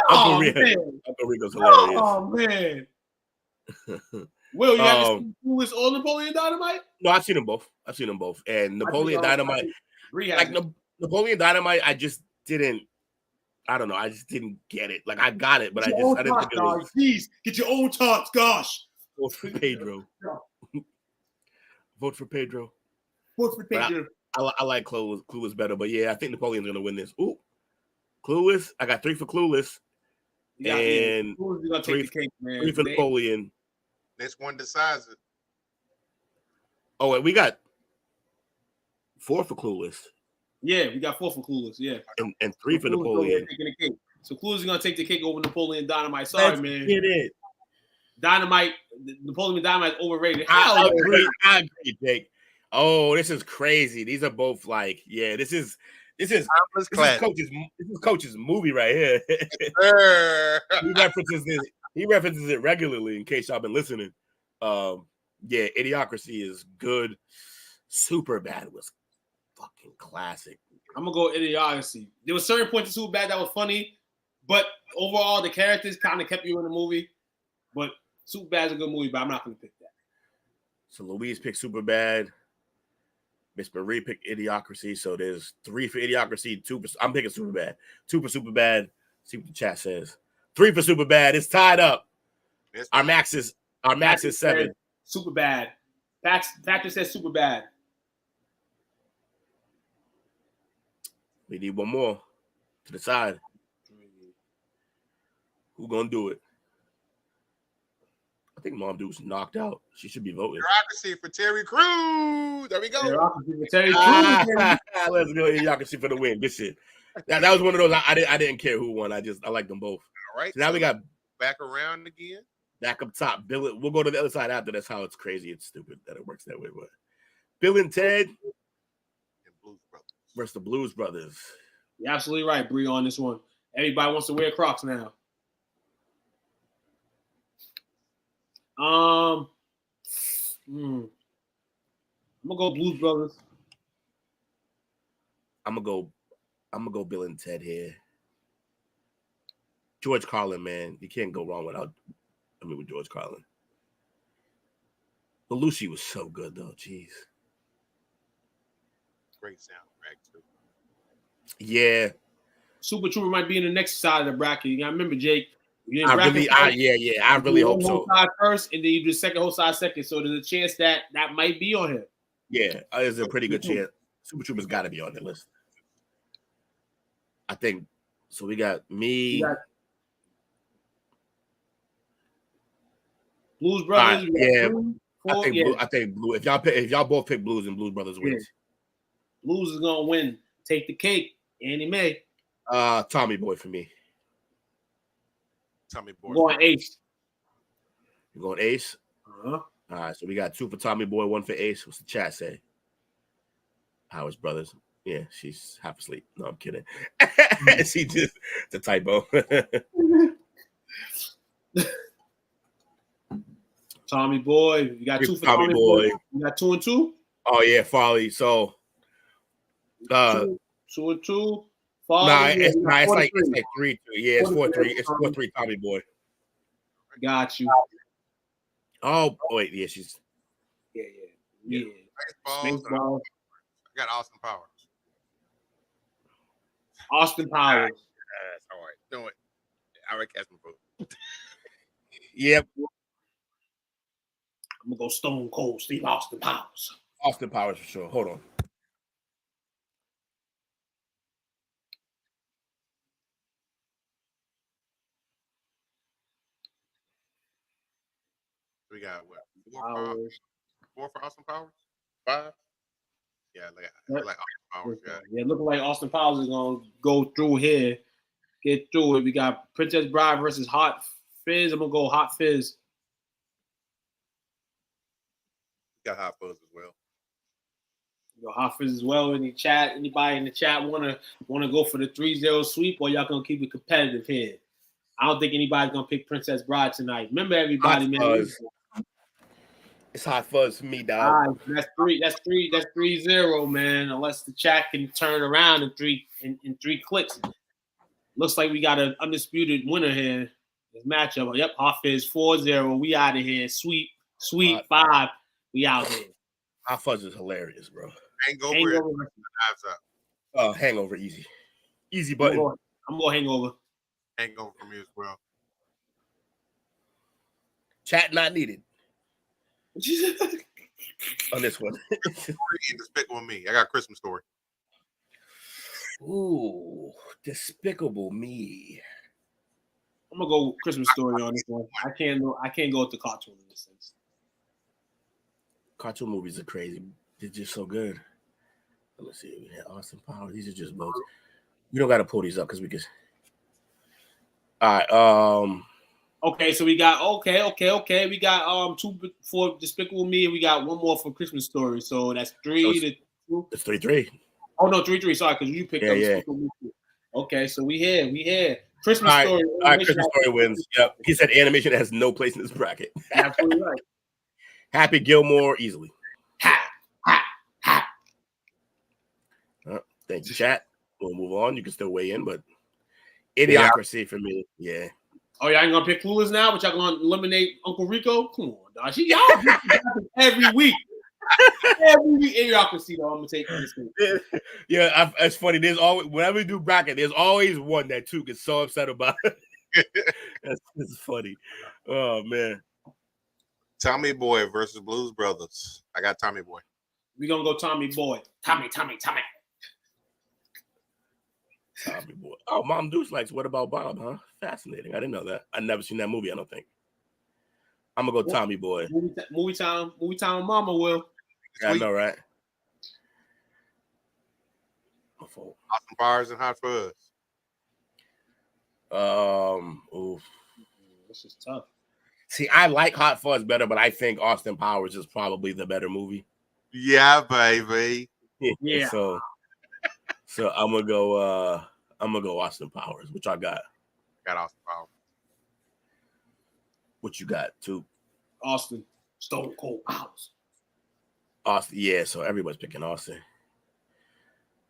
S3: Uncle
S2: Man.
S3: Rico's hilarious.
S2: Oh man. Will, you ever seen Clueless or Napoleon Dynamite?
S3: No, I've seen them both. And Napoleon Dynamite, Napoleon Dynamite, I just didn't. I don't know. I just didn't get it. Like I got it, but I didn't think it was.
S2: Please get your own tots, gosh.
S3: Vote for Pedro. Vote for Pedro.
S2: Vote for Pedro.
S3: I like Clueless better, but yeah, I think Napoleon's gonna win this. Ooh, Clueless. I got 3 for Clueless, and
S2: three
S3: for Napoleon.
S4: This one decides it.
S3: Oh, and we got 4 for Clueless.
S2: Yeah, we got 4 for Clueless. Yeah,
S3: and 3 for Napoleon.
S2: So Clueless is gonna take the cake over Napoleon Dynamite. Sorry, man.
S3: Get it.
S2: Napoleon Dynamite overrated.
S3: I agree, Jake. Oh, this is crazy. These are both like, yeah. This is Coach's movie right here. He references it regularly. In case y'all been listening, yeah, Idiocracy is good. Superbad was fucking classic.
S2: I'm gonna go Idiocracy. There was certain points of Superbad that was funny, but overall the characters kind of kept you in the movie. But Superbad's a good movie, but I'm not gonna pick that. So
S3: Louise picked Superbad. Miss Marie picked Idiocracy. So there's 3 for Idiocracy, 2 for I'm picking Superbad. 2 for Superbad. See what the chat says. 3 for Superbad. It's tied up. Our max is 7.
S2: Superbad. Patrick says Superbad.
S3: We need one more to decide. Who gonna do it? I think Mom Duke's knocked out. She should be voting.
S4: Idiocracy for Terry Crews. There we go.
S2: Idiocracy for Terry Crews.
S3: Let's go Idiocracy for the win. Good shit. That was one of those. I didn't care who won. I like them both.
S4: All right.
S3: So now we got
S4: back around again.
S3: Back up top. We'll go to the other side after. That's how it's crazy. It's stupid that it works that way. But Bill and Ted
S4: and Blues Brothers
S3: versus the Blues Brothers.
S2: You're absolutely right, Bree, on this one. Everybody wants to wear Crocs now. I'm gonna go Blues Brothers.
S3: I'm gonna go Bill and Ted here. George Carlin, man, you can't go wrong with George Carlin. Belushi was so good though. Jeez.
S4: Great soundtrack too.
S3: Yeah.
S2: Super Trooper might be in the next side of the bracket. You gotta remember, Jake.
S3: I really hope so.
S2: Side first, and then you do the second whole side second. So there's a chance that might be on here.
S3: Yeah, there's a pretty good chance. Super Trooper's got to be on the list. I think. So we got me.
S2: Blues Brothers.
S3: Yeah, I think Blue. If y'all both pick Blues, and Blues Brothers wins.
S2: Yeah. Blues is gonna win. Take the cake. Annie Mae.
S3: Tommy Boy for me.
S4: Tommy Boy.
S2: I'm going Ace.
S3: You're going Ace?
S2: Uh-huh.
S3: All right, so we got 2 for Tommy Boy, 1 for Ace. What's the chat say? Howard's brothers. Yeah, she's half asleep. No, I'm kidding. She just, it's a typo.
S2: Tommy Boy. You got 2 for Tommy Boy. You got 2 and 2?
S3: Oh, yeah, Farley. So,
S2: 2 and 2.
S3: It's like 3-2. Yeah, it's 4-3. It's 4-3 Tommy Boy.
S2: Got you.
S3: Oh, wait, yeah, she's.
S2: Yeah.
S4: Baseball. I got Austin Powers.
S2: Austin Powers.
S4: That's all right. Do it. I already cast my vote.
S3: Yep.
S2: I'm gonna go Stone Cold Steve Austin Powers.
S3: Austin Powers for sure. Hold on.
S4: We got what? 4 for Austin Powers? 5? Yeah, like Austin Powers.
S2: Yeah, looking like Austin Powers is gonna go through here, get through it. We got Princess Bride versus Hot Fizz. I'm gonna go Hot Fizz.
S4: Got Hot Fuzz as well.
S2: Go Hot Fizz as well. In the chat, anybody in the chat wanna go for the 3-0 sweep, or y'all gonna keep it competitive here? I don't think anybody's gonna pick Princess Bride tonight. Remember, everybody, man.
S3: It's Hot Fuzz for me,
S2: All
S3: dog.
S2: right, that's 3-0, man. Unless the chat can turn around in three clicks. Looks like we got an undisputed winner here. This matchup. Yep, Hot Fizz 4-0. We out of here. Sweet 5. We out here.
S3: Hot Fuzz is hilarious, bro.
S4: Hangover.
S3: Hangover, easy button.
S2: I'm going Hangover.
S4: Hangover for me as well.
S3: Chat not needed on this one.
S4: Despicable Me. I got Christmas Story.
S3: Ooh, Despicable Me.
S2: I'm gonna go Christmas Story on this one. I can't go with the cartoon in this sense.
S3: Cartoon movies are crazy. They're just so good. Let me see. We had Austin Powers. These are just votes. We don't got to pull these up because we can. All right.
S2: Okay, so we got okay. We got 2 for Despicable Me, and we got 1 more for Christmas Story. So that's 3-2.
S3: It's 3-3.
S2: Oh no, 3-3. Sorry, because you picked up Despicable Me. Okay, so we here. Christmas Story.
S3: All right, Christmas Story wins. Yep. He said animation has no place in this bracket.
S2: Absolutely right.
S3: Happy Gilmore easily. Thank you, chat. We'll move on. You can still weigh in, but Idiocracy for me. Yeah.
S2: Oh, y'all ain't gonna pick Clueless now, but y'all gonna eliminate Uncle Rico? Come on, dog. Y'all do every week. Every week, Idiocracy, though. I'm gonna take this week.
S3: Yeah, it's funny. There's always, whenever we do bracket, there's always one that Two gets so upset about. That's funny. Oh man.
S4: Tommy Boy versus Blues Brothers. I got Tommy Boy.
S2: We gonna go Tommy Boy. Tommy.
S3: Tommy Boy. Oh, Mom Deuce likes What About Bob, huh? Fascinating. I didn't know that. I never seen that movie, I don't think. I'm gonna go Tommy Boy.
S2: Movie time, Mama will.
S3: Yeah, I know, right?
S4: Austin Powers and Hot Fuzz.
S3: Oof.
S2: This is tough.
S3: See, I like Hot Fuzz better, but I think Austin Powers is probably the better movie.
S4: Yeah, baby.
S2: Yeah.
S3: So I'm gonna go Austin Powers. What y'all got?
S4: Got Austin Powers.
S3: What you got, Too?
S2: Austin. Stone Cold Powers.
S3: Austin, yeah, so everybody's picking Austin.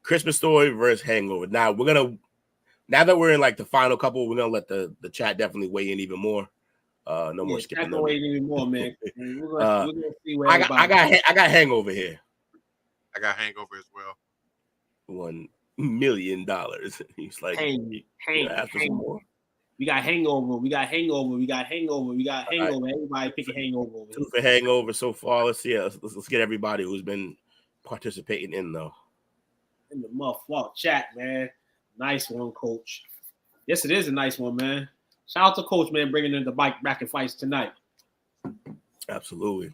S3: Christmas Story versus Hangover. Now that we're in like the final couple, we're gonna let the chat definitely weigh in even more. No more skipping.
S2: No weigh in even more, man. We're gonna see where
S3: I got Hangover here.
S4: I got Hangover as well.
S3: $1 million. He's like, after some more.
S2: We got Hangover. Everybody picking Hangover.
S3: 2 for Hangover so far. Let's see. Let's get everybody who's been participating in though.
S2: In the motherfucker chat, man. Nice one, Coach. Yes, it is a nice one, man. Shout out to Coach, man, bringing in the bike bracket fights tonight.
S3: Absolutely.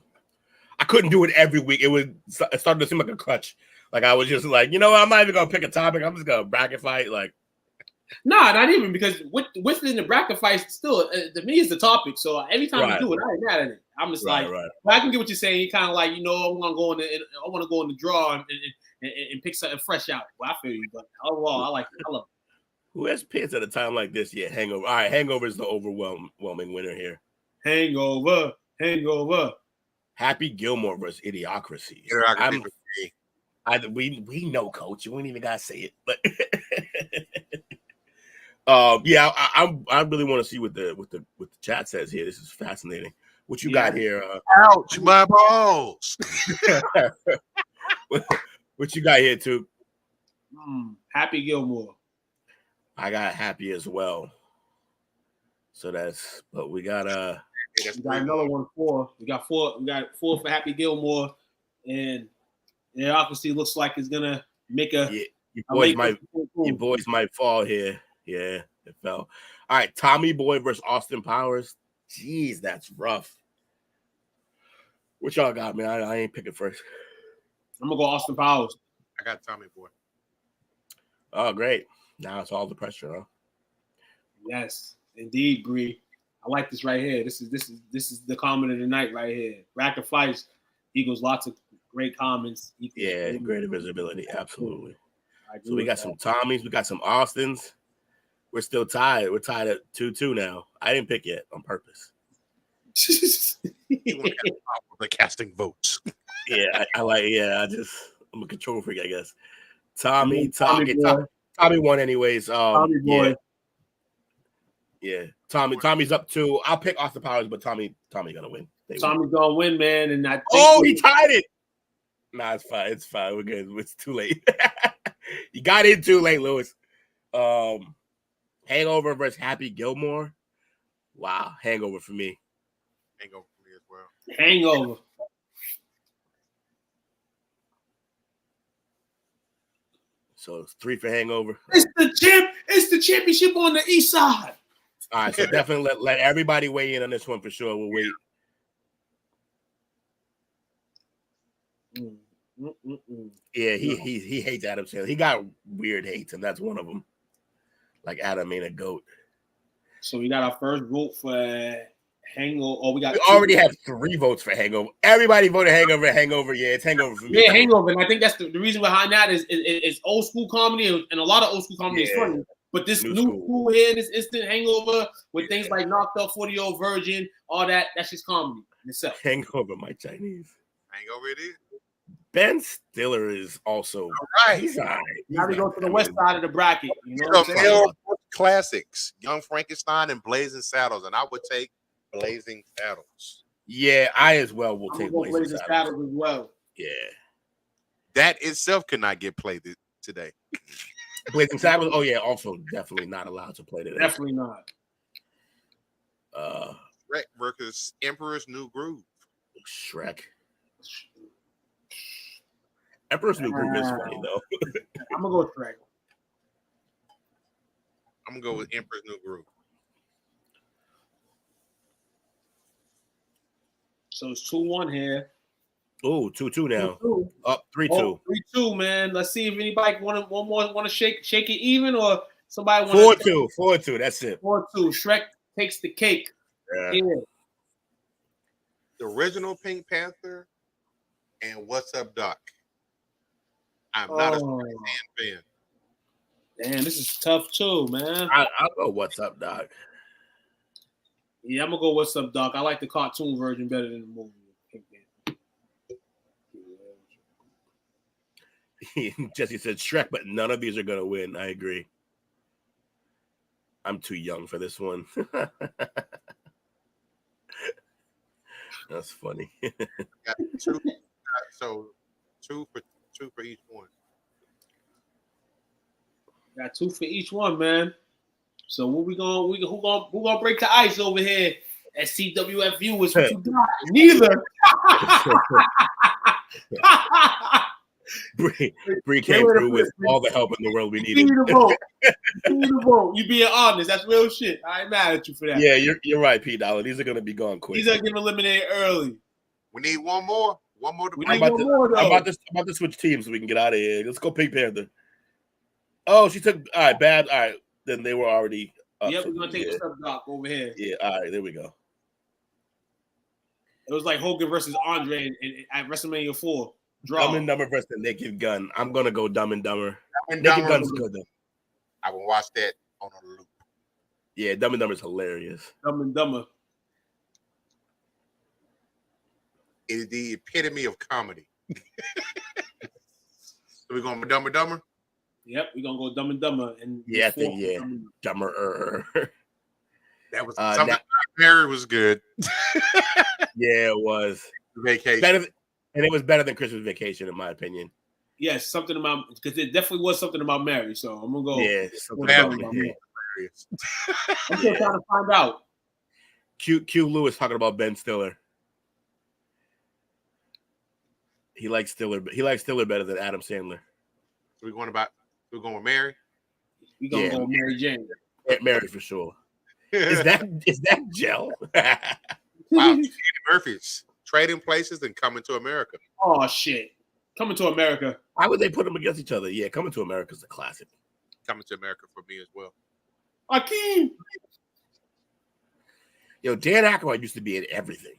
S3: I couldn't do it every week. It started to seem like a crutch. Like I was just like, you know what? I'm not even gonna pick a topic. I'm just gonna bracket fight. Like,
S2: nah, not even, because within the bracket fights, still to me is the topic. So every time we do it, I ain't mad at it. I'm just well, I can get what you're saying. You kind of like, I want to go in the draw and pick something fresh out. Well, I feel you, but overall, I like it. I love it.
S3: Who has pits at a time like this? Yeah, Hangover. All right, Hangover is the overwhelming winner here.
S2: Hangover.
S3: Happy Gilmore versus Idiocracy. We know, Coach. You ain't even gotta say it, but yeah, I really want to see what the chat says here. This is fascinating. What you got here?
S4: Ouch, my balls.
S3: What you got here, too?
S2: Happy Gilmore.
S3: I got Happy as well. So but we got
S2: another one for. We got 4 for Happy Gilmore, and it obviously looks like it's gonna make a.
S3: Yeah, your boys might fall here. Yeah, it fell. All right, Tommy Boy versus Austin Powers. Jeez, that's rough. What y'all got, man? I ain't picking first.
S2: I'm gonna go Austin Powers.
S4: I got Tommy Boy.
S3: Oh, great. Now it's all the pressure, huh?
S2: Yes, indeed, Bree. I like this right here. This is the comment of the night right here. Bracket fights equals lots of great comments.
S3: Yeah, greater visibility. Absolutely. So we got some Tommies. We got some Austins. We're still tied. We're tied at 2-2 now. I didn't pick yet on purpose.
S4: the casting votes.
S3: Yeah, I like. Yeah, I'm a control freak, I guess.
S2: Tommy
S3: Tommy won anyways.
S2: Tommy boy.
S3: Yeah. Tommy's up 2. I'll pick Austin Powers, but Tommy gonna win.
S2: Tommy's gonna win, man. And I think
S3: he tied it. Nah, it's fine. It's fine. We're good. It's too late. You got in too late, Lewis. Hangover versus Happy Gilmore. Wow, Hangover for me.
S4: Hangover for me as well.
S2: Hangover.
S3: So it's 3 for Hangover.
S2: It's the championship on the east side.
S3: All right, so definitely let everybody weigh in on this one for sure. We'll wait. Yeah, he hates Adam Sandler. He got weird hates, and that's one of them. Like Adam ain't a goat.
S2: So we got our first vote for Hangover. Oh, we
S3: already have 3 votes for Hangover. Everybody voted Hangover. Hangover, yeah, it's Hangover for me.
S2: Yeah, Hangover, and I think that's the reason behind that is old school comedy, and a lot of old school comedy is funny. But this new school here, this instant Hangover with things like Knocked Up 40-Year-Old Virgin, all that's just comedy in itself.
S3: Hangover, my Chinese.
S4: Hangover it is.
S3: Ben Stiller is also
S4: all right.
S3: He's all right.
S2: Now we go to the west side of the bracket. You know what I'm saying?
S4: Male classics, Young Frankenstein and Blazing Saddles, and I would take Blazing Saddles.
S3: Yeah, I as well will take
S2: Blazing Saddles as well.
S3: Yeah,
S4: that itself cannot get played today.
S3: Blazing Saddles. Oh yeah, also definitely not allowed to play today.
S2: Definitely not.
S4: Shrek versus Emperor's New Groove.
S3: Shrek. Emperor's New Groove is funny though.
S2: I'm gonna go Shrek.
S4: I'm gonna go with Emperor's New Groove.
S2: So it's 2-1 here.
S3: Oh, 2-2 now.
S2: 2-2.
S3: Up 3-2.
S2: Oh, 3-2, man. Let's see if anybody want to shake it even, or somebody want
S3: 4-2. 4-2. That's it.
S2: 4-2. Shrek takes the cake.
S3: Yeah.
S4: The original Pink Panther and What's Up, Doc. I'm not a fan.
S2: Damn, this is tough too, man.
S3: I'll go What's Up, Doc.
S2: Yeah, I'm gonna go What's Up, Doc. I like the cartoon version better than the movie.
S3: Jesse said Shrek, but none of these are gonna win. I agree. I'm too young for this one. That's funny.
S4: Got so two for each one.
S2: Got 2 for each one, man. So who gonna break the ice over here at CWF viewers? What you got? Neither.
S3: Bree came through with all the help in the world we needed.
S2: You need to vote. You being honest. That's real shit. I ain't mad at you for that.
S3: Yeah, you're right, P. Dollar. These are gonna be gone quick.
S2: These are getting eliminated early.
S4: We need one more. One more to
S2: we
S4: break.
S2: need one more, though.
S3: I'm about to switch teams so we can get out of here. Let's go Pink Panther. Oh, she took all right, bad. All right, then they were already up.
S2: Yep, we're gonna take What's Up, Doc over here.
S3: Yeah, all right, there we go.
S2: It was like Hogan versus Andre at WrestleMania 4. Draw.
S3: Dumb and Dumber versus the Naked Gun. I'm gonna go Dumb and Dumber.
S4: Naked
S3: Gun's good though.
S4: I will watch that on a loop.
S3: Yeah, Dumb and Dumber is hilarious.
S2: Dumb and Dumber.
S4: It is the epitome of comedy. So we're going with Dumb and Dumber?
S2: Yep, we're gonna go Dumb and Dumber. And
S3: yeah, I think Dumber.
S4: That was something. Mary was good.
S3: Yeah, it was.
S4: Vacation.
S3: And it was better than Christmas Vacation, in my opinion.
S2: Yes, something about because it definitely was something about Mary. So I'm gonna go.
S3: Yeah,
S2: something about Mary. I'm still trying to find out.
S3: Q Lewis talking about Ben Stiller. He likes Stiller. He likes Stiller better than Adam Sandler.
S4: So we're going with Mary.
S2: We gonna go with Mary Jane.
S3: Mary for sure. Is that gel?
S4: Wow, Eddie Murphy's Trading Places and Coming to America.
S2: Oh shit, Coming to America.
S3: Why would they put them against each other? Yeah, Coming to America is a classic.
S4: Coming to America for me as well.
S2: Akeem.
S3: Yo, Dan Aykroyd used to be in everything.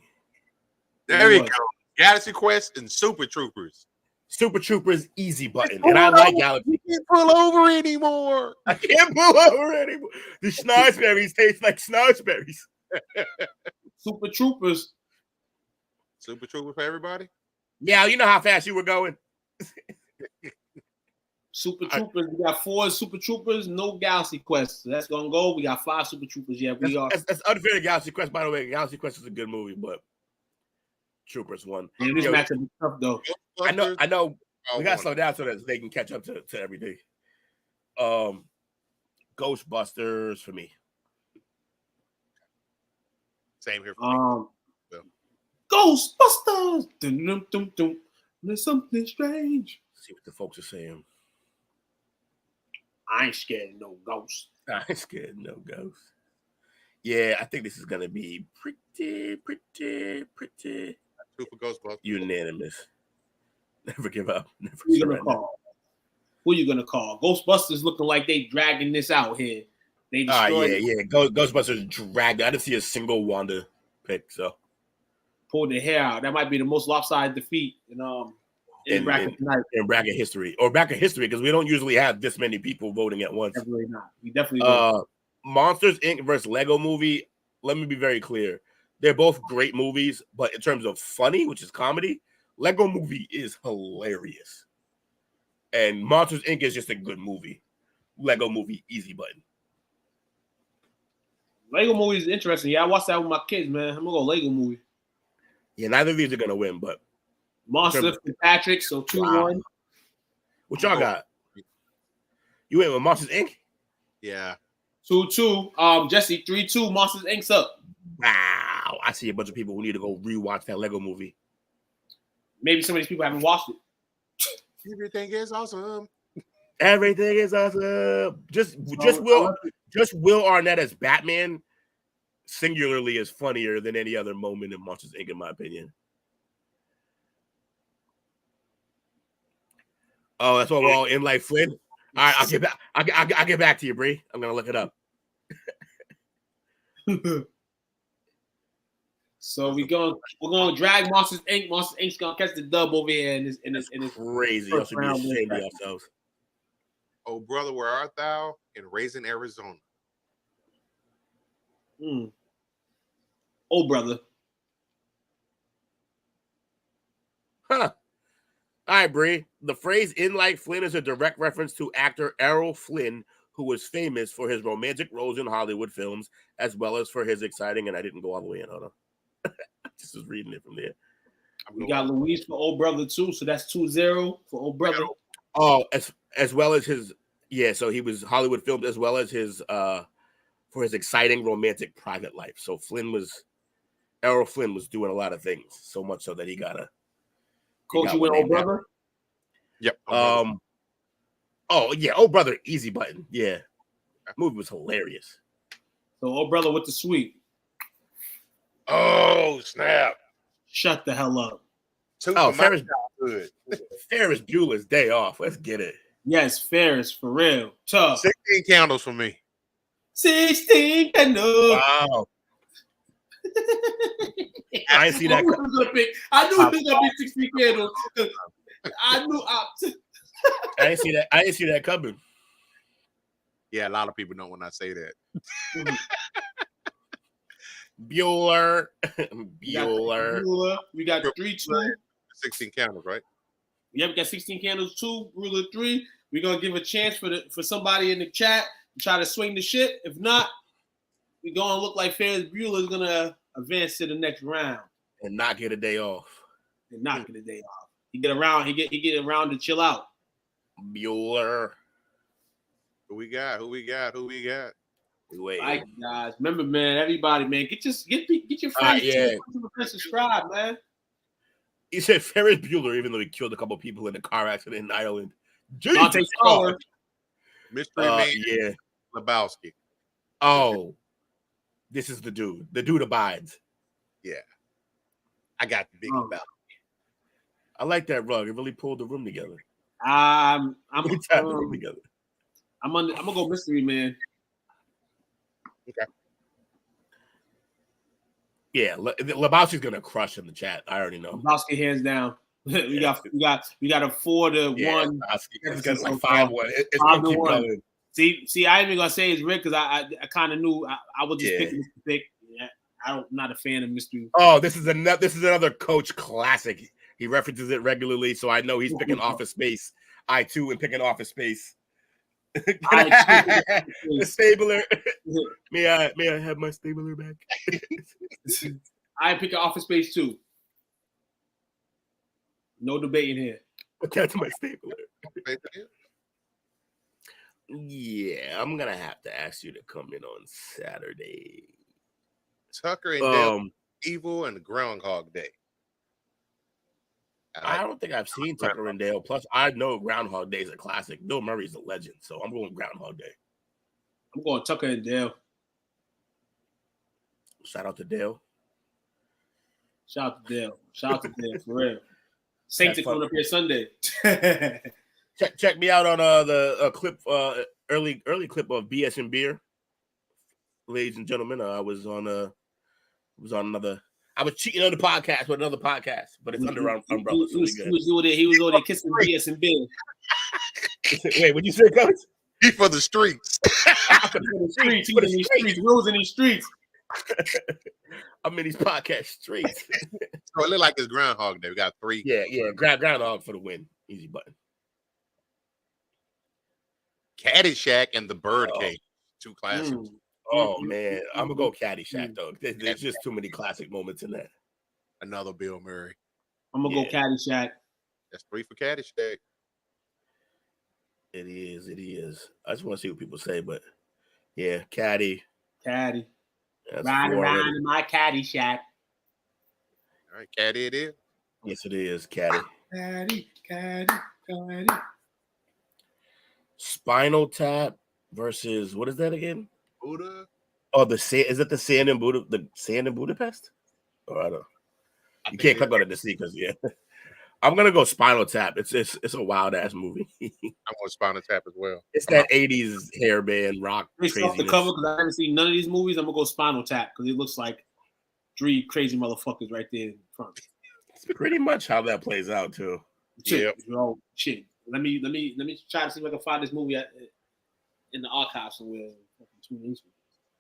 S4: There you go. Galaxy Quest and Super Troopers.
S3: Super Troopers easy button, and I like Galaxy.
S4: You can't pull over anymore.
S3: I can't pull over anymore. The schnozberries taste like schnozberries.
S2: Super Troopers.
S4: Super Trooper for everybody.
S3: Yeah, you know how fast you were going.
S2: Super Troopers. We got 4 Super Troopers, no Galaxy Quest. So that's gonna go. We got 5 Super Troopers. Yeah, we are.
S3: That's unfair to Galaxy Quest, by the way. Galaxy Quest is a good movie, but Troopers won.
S2: And this matchup is tough though.
S3: I know. We gotta
S4: won.
S3: slow down so that they can catch up to everything. Ghostbusters for me.
S4: Same here for me.
S2: Ghostbusters. Dum, dum, dum, dum. There's something strange.
S3: Let's see what the folks are saying.
S2: I ain't scared of no ghosts.
S3: I ain't scared of no ghosts. Yeah, I think this is gonna be pretty
S4: Super Ghostbusters.
S3: unanimous. Never give up. Never
S2: Who you gonna
S3: surrender.
S2: call? Who you gonna call? Ghostbusters looking like they dragging this out here. They destroyed.
S3: Yeah. Ghostbusters dragged. I didn't see a single Wanda pick, so
S2: Pulled their hair out. That might be the most lopsided defeat in bracket tonight.
S3: in bracket history because we don't usually have this many people voting at once.
S2: Definitely not. We definitely don't.
S3: Monsters Inc. versus Lego Movie. Let me be very clear. They're both great movies, but in terms of funny, which is comedy, Lego Movie is hilarious. And Monsters Inc. is just a good movie. Lego Movie, easy button.
S2: Lego Movie is interesting. Yeah, I watched that with my kids, man. I'm gonna go Lego Movie.
S3: Yeah, neither of these are gonna win, but
S2: Monster Patrick, so 2-1.
S3: What y'all got? You went with Monsters Inc.
S4: Yeah.
S2: 2-2. Jesse, 3-2. Monsters Inc.'s up.
S3: Wow, I see a bunch of people who need to go rewatch that Lego Movie.
S2: Maybe some of these people haven't watched it.
S4: Everything is awesome.
S3: Everything is awesome. Just Will Arnett as Batman singularly is funnier than any other moment in Monsters Inc. in my opinion. Oh, that's what we're all in like Flynn. All right, I'll get back. I'll get back to you, Bree. I'm gonna look it up.
S2: So we're gonna drag Monsters Inc. Monsters Inc.'s gonna catch the dub over here in this
S3: Crazy. Y'all should be ashamed of yourselves.
S4: Oh, brother, where art thou? In Raisin, Arizona.
S2: Oh, brother.
S3: Huh. All right, Bree. The phrase "in like Flynn" is a direct reference to actor Errol Flynn, who was famous for his romantic roles in Hollywood films, as well as for his exciting, and I didn't go all the way in, hold on. I just was reading it from there.
S2: We got Luis for old brother too, so that's 2-0 for old brother.
S3: Oh, as well as his, yeah, so he was Hollywood filmed as well as his for his exciting romantic private life. So Errol Flynn was doing a lot of things, so much so that he got
S2: Coach, you went old brother?
S4: Yep.
S3: Oh yeah, old brother, easy button. Yeah. That movie was hilarious.
S2: So old brother with the sweep.
S4: Oh, snap.
S2: Shut the hell up.
S3: Ferris Bueller's Day Off. Let's get it.
S2: Yes, Ferris, for real. Tough.
S4: 16 candles for me.
S2: 16 candles.
S3: Wow. I didn't see that.
S2: I knew he was gonna be 16 candles. I knew.
S3: I didn't see that. I didn't see that coming.
S4: Yeah, a lot of people know when I say that.
S3: Bueller.
S2: We got 3-2.
S4: 16 candles, right?
S2: Yeah, we got 16 candles, 2, ruler 3. We're gonna give a chance for somebody in the chat to try to swing the shit. If not, we're gonna look like Ferris Bueller is gonna advance to the next round
S3: and not get a day off.
S2: He get around to chill out.
S3: Bueller.
S4: Who we got?
S3: Wait.
S2: All right, guys. Remember, man, everybody, man, get your friends to subscribe, man.
S3: He said Ferris Bueller, even though he killed a couple people in a car accident in Ireland.
S2: Dante Scholar.
S4: Mystery Man.
S3: Yeah.
S4: Lebowski.
S3: Oh. This is the dude. The dude abides.
S4: Yeah. I got the big Lebowski.
S3: I like that rug. It really pulled the room together.
S2: I'm gonna go Mystery Man.
S4: Okay.
S3: Yeah, Lebowski's gonna crush in the chat. I already know.
S2: Lebowski hands down. we got a 4-1.
S3: It's got like 5-1. It's gonna keep going.
S2: See, I ain't even gonna say it's Rick because I kind of knew I was just picking this to pick. Yeah, I'm not a fan of Mr.
S3: Oh, this is another Coach classic. He references it regularly, so I know he's picking Office Space. I too am picking Office Space. The stapler. May I have my stapler back?
S2: I pick an Office Space too. No debating here.
S3: But that's my stapler. Yeah, I'm gonna have to ask you to come in on Saturday.
S4: Tucker and Dale, Evil, and Groundhog Day.
S3: I don't think I've seen Tucker and Dale. Plus, I know Groundhog Day is a classic. Bill Murray's a legend, so I'm going Groundhog Day.
S2: I'm going Tucker and Dale.
S3: Shout out to Dale.
S2: Shout out to Dale. Shout out to Dale for real. Saints are coming up here Sunday.
S3: check me out on the clip, early clip of BS and Beer, ladies and gentlemen. I was on another. I was cheating on the podcast with another podcast, but it's under umbrella.
S2: He was over there kissing BS and Beer.
S3: Wait, what you say, Coach?
S4: He for the streets.
S2: For the streets. He in these streets. Rules in these streets.
S3: I'm in these podcast streets.
S4: So it look like it's Groundhog Day. We got 3.
S3: Yeah. Groundhog for the win. Easy button.
S4: Caddyshack and the Birdcage. 2 classics.
S3: Oh man, I'm gonna go Caddyshack though. There's just too many classic moments in that.
S4: Another Bill Murray.
S2: I'm gonna go Caddyshack.
S4: That's 3 for Caddyshack.
S3: It is. I just want to see what people say, but yeah, Caddy.
S2: Riding
S3: That's
S2: around in my Caddyshack.
S4: All right, Caddy it is.
S3: Yes, it is, Caddy.
S2: Caddy.
S3: Spinal Tap versus what is that again?
S4: Buddha.
S3: Oh, is it the Sand in Budapest? Or I don't. You can't click on it to see because I'm gonna go Spinal Tap. It's a wild ass movie.
S4: I'm going Spinal Tap as well.
S3: It's that 80s hairband rock.
S2: Based off the cover, because I haven't seen none of these movies, I'm gonna go Spinal Tap because it looks like 3 crazy motherfuckers right there in front.
S3: It's pretty much how that plays out too.
S2: Shit. Let me try to see if I can find this movie in the archive somewhere.
S4: So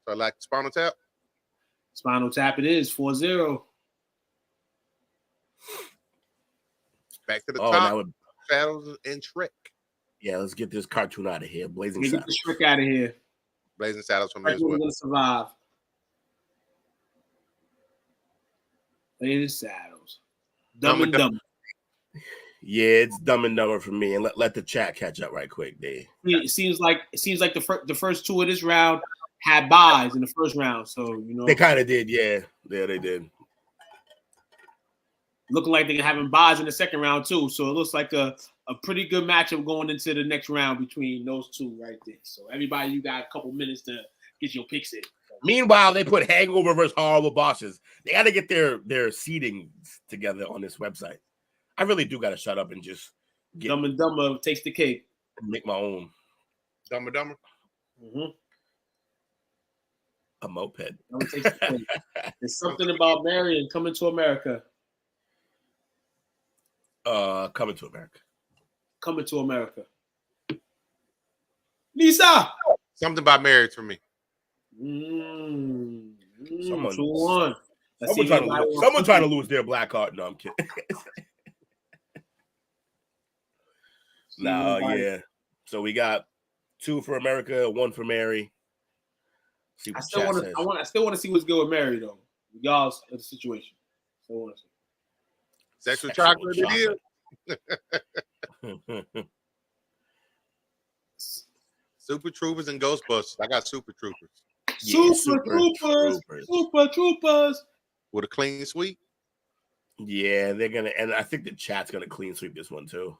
S4: I like Spinal Tap.
S2: Spinal Tap it is 4-0.
S4: Back to the top.
S3: Would...
S4: Shadows and Shrek.
S3: Yeah, let's get this cartoon out of here. Blazing
S2: Saddles. Get the Shrek out of here.
S4: Blazing Saddles from me as well.
S2: Gonna survive. Blazing Saddles. Dumb and Dumber.
S3: Yeah, it's Dumb and Dumber for me. And let the chat catch up right quick, Dave.
S2: It seems like the first 2 of this round had buys in the first round, so
S3: they kind of did. Yeah, they did.
S2: Looking like they're having buys in the second round too, so it looks like a pretty good matchup going into the next round between those 2 right there. So everybody, you got a couple minutes to get your picks in.
S3: Meanwhile, they put Hangover versus Horrible Bosses. They got to get their seeding together on this website. I really do got to shut up and just
S2: get Dumb and Dumber takes the cake.
S3: Make my own.
S4: Dumb and Dumber.
S2: Mm-hmm.
S3: A moped.
S2: There's something about Marion Coming to America.
S3: Coming to America.
S2: Coming to America. Lisa.
S4: Something about Married for me.
S3: Someone
S2: 2-1.
S3: Someone trying to lose their black card. No, I'm kidding. Yeah. So we got 2 for America, 1 for Mary.
S2: I still want to see what's good with Mary though. Y'all's the situation. I want to see.
S4: Sexual chocolate it is. Super Troopers and Ghostbusters. I got Super Troopers.
S3: Yeah,
S2: Super Troopers.
S4: With a clean sweep.
S3: Yeah, they're gonna, and I think the chat's gonna clean sweep this one too.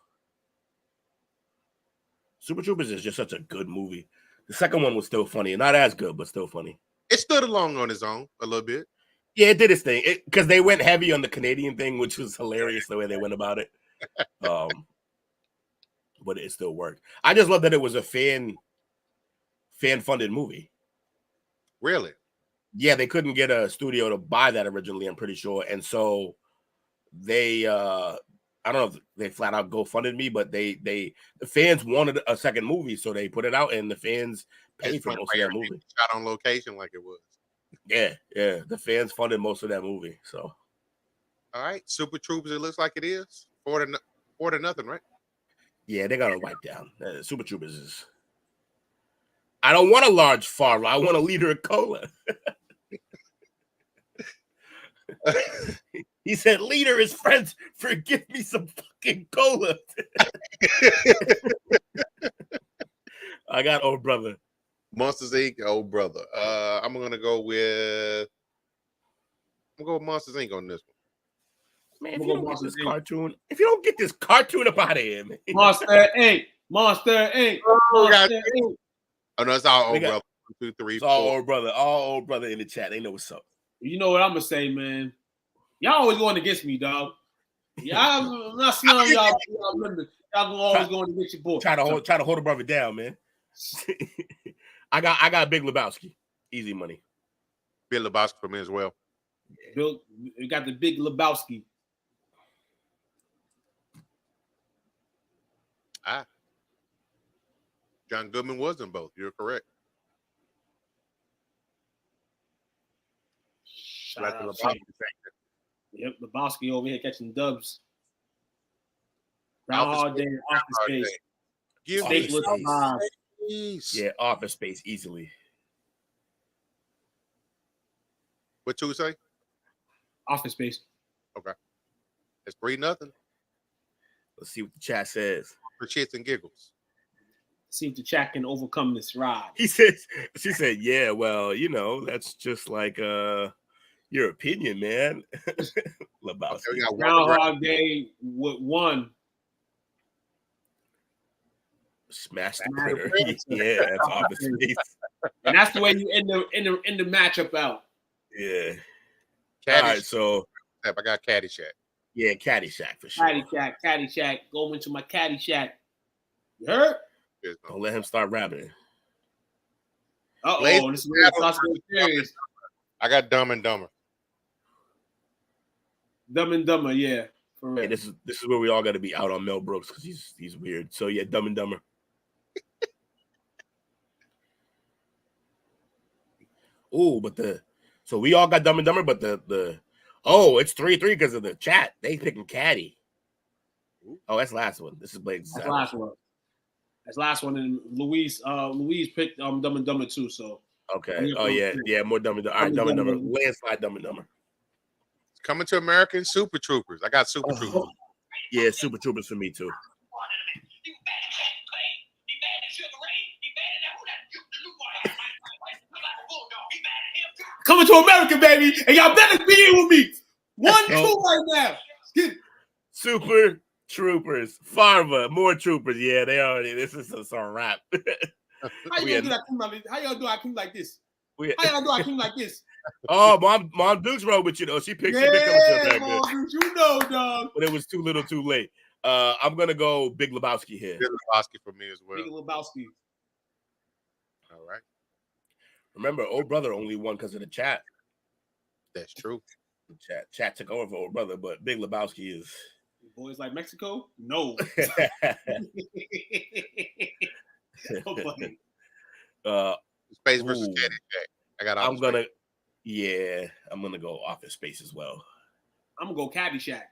S3: Super Troopers is just such a good movie. The second one was still funny, not as good, but still funny.
S4: It stood alone on its own a little bit.
S3: Yeah, it did its thing because they went heavy on the Canadian thing, which was hilarious the way they went about it. But it still worked. I just love that it was a fan-funded movie.
S4: Really?
S3: Yeah, they couldn't get a studio to buy that originally, I'm pretty sure. And so they I don't know if they flat out GoFunded me, but the fans wanted a second movie, so they put it out and the fans paid for most of that movie.
S4: Shot on location like it was.
S3: Yeah. The fans funded most of that movie. So
S4: All right, Super Troopers. It looks like it is 4-0, right?
S3: yeah, they got to wipe down. Super Troopers is. I don't want a large Farva. I want a liter of cola. He said, "Leader is friends. Forgive me some fucking cola." I got old brother.
S4: Monsters Inc. Old brother. I'm gonna go with Monsters Inc. on this one.
S3: Man, if you don't get this cartoon, up out of here, man.
S2: Monster Inc. Monster Inc. Monster Inc.
S4: Oh no, it's all old brother. 1, 2, 3,
S3: It's
S4: 4.
S3: all old brother in the chat. They know what's up.
S2: You know what I'm gonna say, man. Y'all always going against me, dog. I'm not smelling y'all members. Y'all always going against your boy.
S3: Try to hold a brother down, man. I got Big Lebowski. Easy money.
S4: Big Lebowski for me as well.
S2: Bill, we got the Big Lebowski.
S4: John Goodman was in both. You're correct.
S2: Shout out to Yep, Lebowski over here catching dubs. Groundhog Day, Office Space.
S4: Give
S3: Yeah, Office Space easily.
S4: What you say?
S2: Office Space.
S4: Okay. It's 3-0.
S3: Let's see what the chat says.
S4: For shits and giggles.
S2: See if the chat can overcome this ride.
S3: She said, yeah, well, that's just like your opinion, man. Lebowski.
S4: Okay,
S2: Groundhog Day with 1.
S3: Smash the critter. Yeah, that's Office Space.
S2: And that's the way you end the matchup out.
S3: Yeah.
S4: Caddyshack.
S3: All right, so
S4: I got Caddyshack.
S3: Yeah, Caddyshack for sure.
S2: Caddyshack. Go into my Caddyshack. You heard?
S3: Don't let him start rapping.
S2: Uh-oh, this is where it starts to get serious.
S4: I got Dumb and Dumber.
S2: Dumb and Dumber, yeah. For real.
S3: Yeah, this is where we all got to be out on Mel Brooks because he's weird. So yeah, Dumb and Dumber. Oh, so we all got Dumb and Dumber, but it's 3-3 because of the chat. They picking Caddy. Oh, that's last one. This is Blake's.
S2: That's last one. That's last one. And Louise picked Dumb and Dumber too. So
S3: okay. Oh yeah, more Dumb and Dumber. All right, Dumb and Dumber. Landslide Dumb and Dumber.
S4: Coming to American, Super Troopers. I got Super Troopers.
S3: Yeah, Super Troopers for me too.
S2: Coming to America, baby, and y'all better be in with me. 1-2 right now.
S3: Super Troopers, Farva, more Troopers. Yeah, they already. This is some rap.
S2: How y'all do I clean like this?
S3: Oh, Mom Dukes rode with you though. She picked. Yeah,
S2: Mom Dukes, you know, dog.
S3: But it was too little, too late. I'm gonna go Big Lebowski here.
S4: Big Lebowski for me as well.
S2: Big Lebowski.
S4: All right.
S3: Remember, old brother only won because of the chat.
S4: That's true.
S3: Chat took over for old brother, but Big Lebowski is.
S2: Boys like Mexico? No.
S4: Space versus Caddyshack. I got. I'm gonna
S3: go Office Space as well.
S2: I'm gonna go Caddyshack.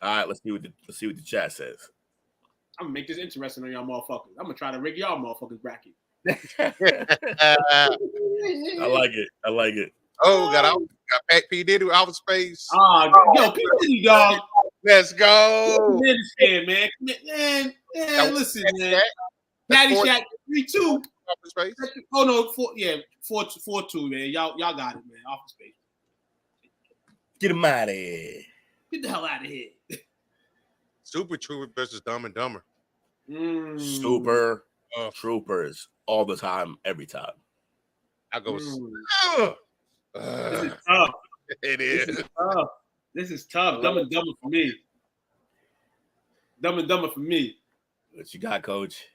S3: All right, let's see what the chat says.
S2: I'm gonna make this interesting on y'all motherfuckers. I'm gonna try to rig y'all motherfuckers bracket.
S3: I like it.
S4: Oh, got Pat P. Diddy with Office Space.
S2: Yo, P. Diddy, dog.
S4: Let's go.
S2: Man. Listen, man. Caddyshack 3-2.
S4: Office Space.
S2: Oh no, 4-2, man. Y'all got it, man. Office Space.
S3: Get him out of here.
S2: Get the hell out of here.
S4: Super Troopers versus Dumb and Dumber.
S3: Super Troopers all the time, every time.
S4: I go.
S2: This is tough.
S4: It is.
S2: This is tough. Dumb and Dumber for me. Dumb and Dumber for me.
S3: What you got, Coach?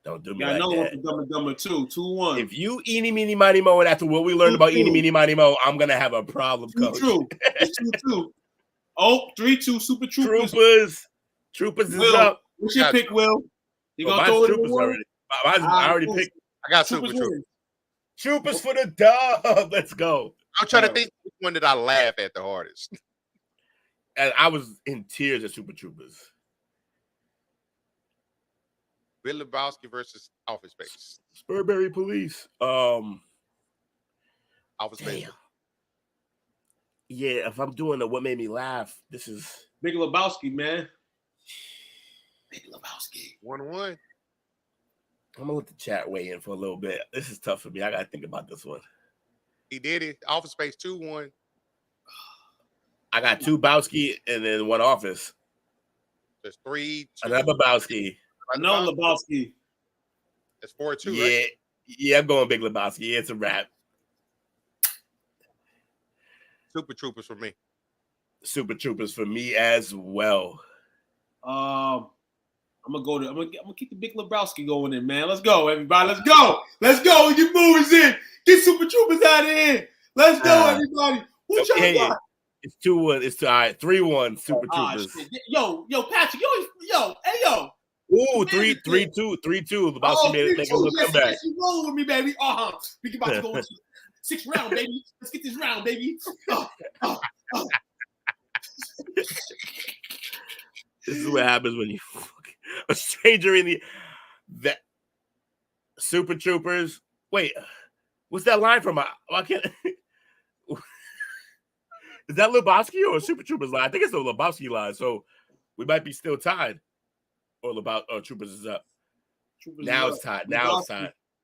S3: Don't do me
S2: got
S3: like
S2: another
S3: that.
S2: one for Dumb and Dumber 2. 2-1.
S3: If you eeny, meeny, miny, mo, and after what we learned about eeny, meeny, miny, mo, I'm going to have a problem, Coach.
S2: 2-2. It's 2-2. Oh, 3-2 Super Troopers.
S3: Troopers is
S2: Will,
S3: up.
S2: what's your pick, Will? You
S3: Well,
S2: going to throw it in
S3: Troopers
S2: the
S3: already. I already picked.
S4: I got
S2: Troopers
S4: Super Troopers.
S2: wins.
S3: Troopers for the dub. Let's go.
S4: I'm trying to think which one did I laugh at the hardest.
S3: And I was in tears at Super Troopers.
S4: Bill Lebowski versus Office Space.
S3: Spurberry Police.
S4: Office Space.
S3: Damn. Yeah, if I'm doing the what made me laugh, this is
S2: Big Lebowski, man. Big Lebowski.
S4: 1-1.
S3: I'm gonna let the chat weigh in for a little bit. This is tough for me. I gotta think about this one.
S4: He did it. Office Space 2-1.
S3: I got 2 Bowski and then 1 Office.
S4: There's 3.
S3: Another Bowski.
S2: I know Lebowski.
S4: That's 4-2,
S3: Yeah,
S4: right?
S3: yeah, I'm going Big Lebowski. Yeah, it's a wrap.
S4: Super Troopers for me.
S3: Super Troopers for me as well.
S2: I'm gonna keep the Big Lebowski going in, man. Let's go, everybody. Let's go. Let's go. Get movies in. Get Super Troopers out of here. Let's go, everybody. What y'all got?
S3: It's 2-1. It's all right. 3-1. Super Troopers.
S2: Shit. Yo, Patrick. Yo.
S3: Ooh, 3-2. Lebowski made a little comeback.
S2: Yes, you roll with me, baby. We about to go into 6th round, baby. Let's get this round, baby.
S3: This is what happens when you a stranger in that Super Troopers. Wait, what's that line from? I can't. Is that Lebowski or Super Troopers line? I think it's the Lebowski line. So we might be still tied. Or Troopers is up. Now it's tied.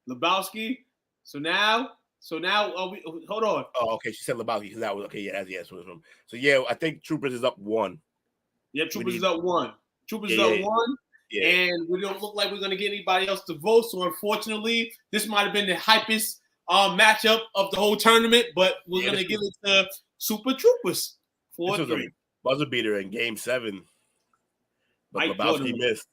S2: Lebowski. So now, we hold on.
S3: Oh, okay. She said Lebowski because that was okay. Yeah, yes. So yeah, I think Troopers is up 1.
S2: Yep, Troopers is up 1. Troopers is up 1. Yeah. And we don't look like we're gonna get anybody else to vote. So unfortunately, this might have been the hypest matchup of the whole tournament. But we're gonna give it to Super Troopers.
S3: This was a buzzer beater in Game 7. But
S2: Mike
S3: Lebowski
S2: Jordan
S3: missed.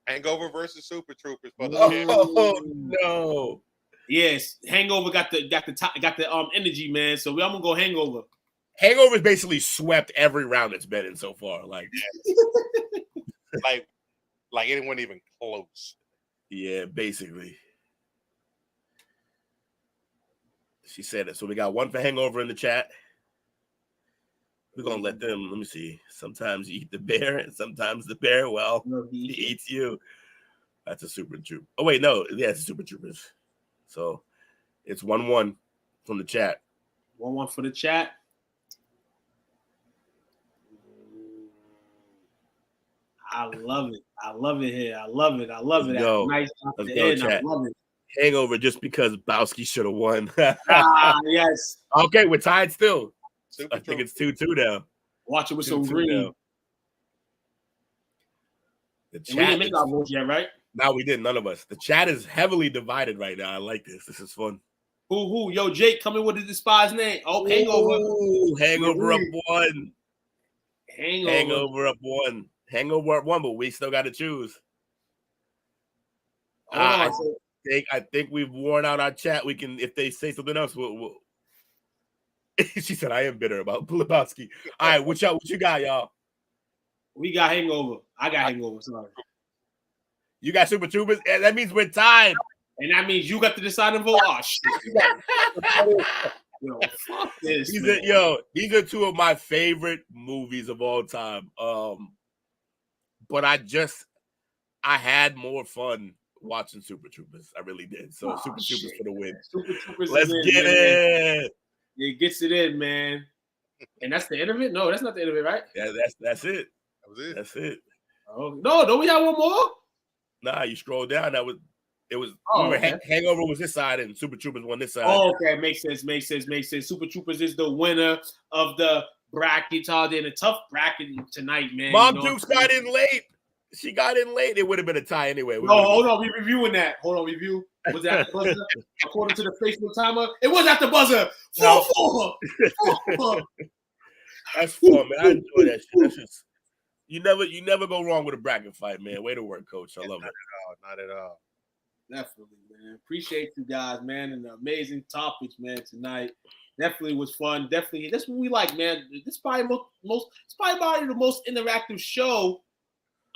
S4: Hangover versus Super Troopers.
S3: Oh no!
S2: Yes, Hangover got the energy, man. So I'm gonna go Hangover.
S3: Hangover's basically swept every round it's been in so far. Like
S4: it wasn't even close.
S3: Yeah, basically. She said it. So we got 1 for Hangover in the chat. We're gonna let them. Let me see. Sometimes you eat the bear, and sometimes the bear, he eats you. That's a Super Trooper. Oh wait, no, yeah, it's Super Troopers. So it's 1-1 from the chat.
S2: 1-1 for the chat. I love it. I love it here. I love it.
S3: Let's go.
S2: Nice.
S3: Let's go, chat.
S2: I love it.
S3: Hangover just because Bowski should have won.
S2: Yes.
S3: Okay, we're tied still.
S4: Super
S3: I think it's 2-2 now.
S2: Watch it with some green.
S3: The chat
S2: we didn't make our votes yet, right?
S3: No, we didn't. None of us. The chat is heavily divided right now. I like this. This is fun.
S2: Who? Yo, Jake, come in with the despised name. Oh, Hangover.
S3: Ooh, Hangover up 1.
S2: Hangover
S3: up 1. Hangover up 1, but we still got to choose. I think we've worn out our chat. We can, if they say something else, we'll She said, I am bitter about Lebowski. All right, what you got, y'all?
S2: We got Hangover. I got Hangover. Sorry.
S3: You got Super Troopers? And that means we're tied.
S2: And that means you got to decide and vote. Oh, shit. Yo, fuck this.
S3: These are 2 of my favorite movies of all time. But I had more fun watching Super Troopers. I really did. So Super Troopers for the win.
S2: Super Troopers.
S3: Let's get it.
S2: It gets it in, man. And that's the end of it? No, that's not the end of it, right?
S3: Yeah, that's it.
S4: That was it.
S3: That's it.
S2: Oh no, don't we have one more?
S3: Nah, you scroll down.
S2: Okay.
S3: Hangover was this side and Super Troopers won this side.
S2: Oh, okay, makes sense. Super Troopers is the winner of the bracket. Y'all did a tough bracket tonight, man.
S3: Mom Dukes got in late. She got in late. It would have been a tie anyway.
S2: No, hold on. We're reviewing that. Hold on, review. Was that the buzzer? According to the Facebook timer, it was at the buzzer. 4-4.
S3: That's fun, man. I enjoy that shit. That's just you never go wrong with a bracket fight, man. Way to work, coach. I love it.
S4: Not at all.
S2: Definitely, man. Appreciate you guys, man, and the amazing topics, man, tonight. Definitely was fun. Definitely, that's what we like, man. This is probably the most interactive show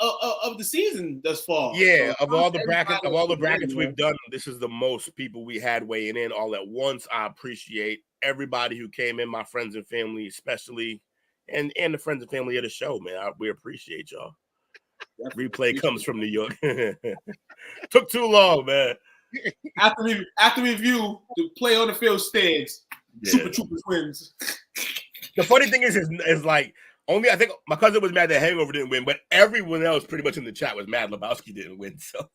S2: of the season thus far.
S3: Yeah,
S2: So,
S3: of all the brackets
S2: man.
S3: we've done, this is the most people we had weighing in all at once. I appreciate everybody who came in, my friends and family, especially, and the friends and family of the show, man. We appreciate y'all.
S2: Definitely
S3: Replay comes from New York. Took too long, man.
S2: After review, the play on the field stands.
S3: Yeah.
S2: Super Troopers wins.
S3: The funny thing is like only I think my cousin was mad that Hangover didn't win, but everyone else pretty much in the chat was mad Lebowski didn't win. So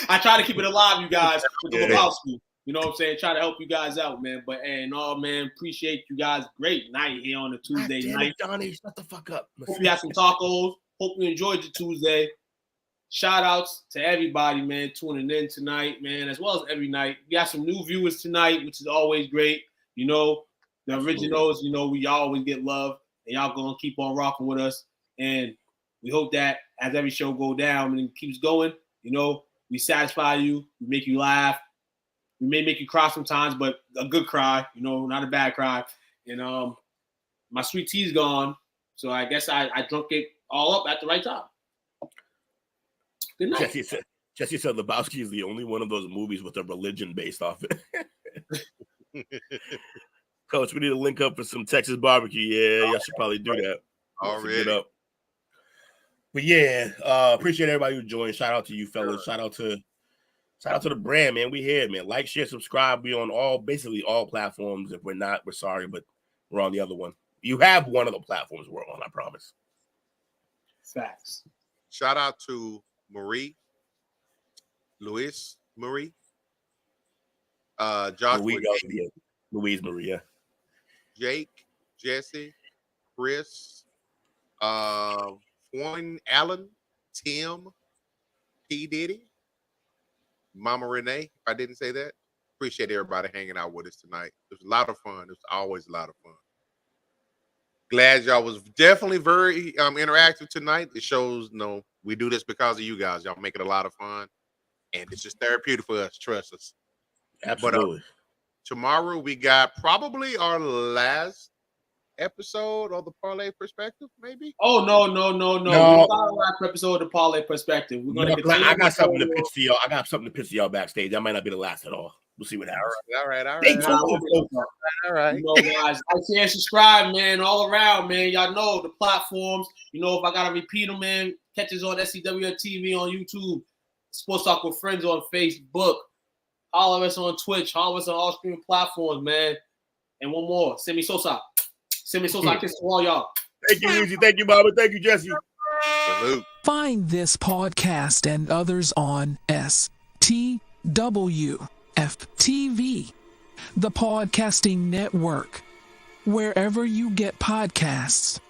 S2: I try to keep it alive, you guys, with the
S3: Yeah.
S2: Lebowski. You know what I'm saying? Try to help you guys out, man. But and all, man, appreciate you guys. Great night here on a Tuesday night.
S3: Johnny, shut the fuck up.
S2: Hope you had some tacos. Hope you enjoyed your Tuesday. Shout outs to everybody, man, tuning in tonight, man, as well as every night. We got some new viewers tonight, which is always great. You know, the originals, you know, we always get love, and y'all gonna keep on rocking with us. And we hope that as every show go down and it keeps going, you know, we satisfy you, we make you laugh. We may make you cry sometimes, but a good cry, you know, not a bad cry. And my sweet tea's gone, so I guess I drunk it all up at the right time. Good night.
S3: Jesse said Lebowski is the only one of those movies with a religion based off it. Coach, we need to link up for some Texas barbecue. Yeah, y'all should probably do that.
S4: Already.
S3: Up. But yeah, appreciate everybody who joined. Shout out to you fellas. Shout out to the brand, man. We here, man. Like, share, subscribe. We on basically all platforms. If we're not, we're sorry, but we're on the other one. You have one of the platforms we're on, I promise.
S2: Facts.
S4: Shout out to Marie, Louise Marie, Joshua,
S3: Louise Maria,
S4: Jake, Jesse, Chris, Foyne Allen, Tim, P. Diddy, Mama Renee. If I didn't say that, appreciate everybody hanging out with us tonight. It was a lot of fun. It was always a lot of fun. Glad y'all was definitely very interactive tonight. It shows, we do this because of you guys. Y'all make it a lot of fun, and it's just therapeutic for us. Trust us.
S3: Absolutely.
S4: But, tomorrow we got probably our last episode of the Parlay Perspective, maybe.
S2: Oh no. We got our last episode of the Parlay Perspective. We're gonna continue.
S3: I got something to pitch to y'all. I got something to pitch to y'all backstage. That might not be the last at all. We'll see what happens.
S4: All right.
S2: All right. You know, guys, like, share, and subscribe, man, all around, man. Y'all know the platforms. You know, if I gotta repeat them, man, catch us on SCWF TV on YouTube, Sports Talk with Friends on Facebook. Holler us on Twitch. Holler us on all streaming platforms, man. And one more, Semi Sosa. Semi Sosa, kiss to all y'all.
S3: Thank you, Easy. Thank you, Baba. Thank you, Jesse.
S4: Salute.
S1: Find this podcast and others on STWFTV, the Podcasting Network, wherever you get podcasts.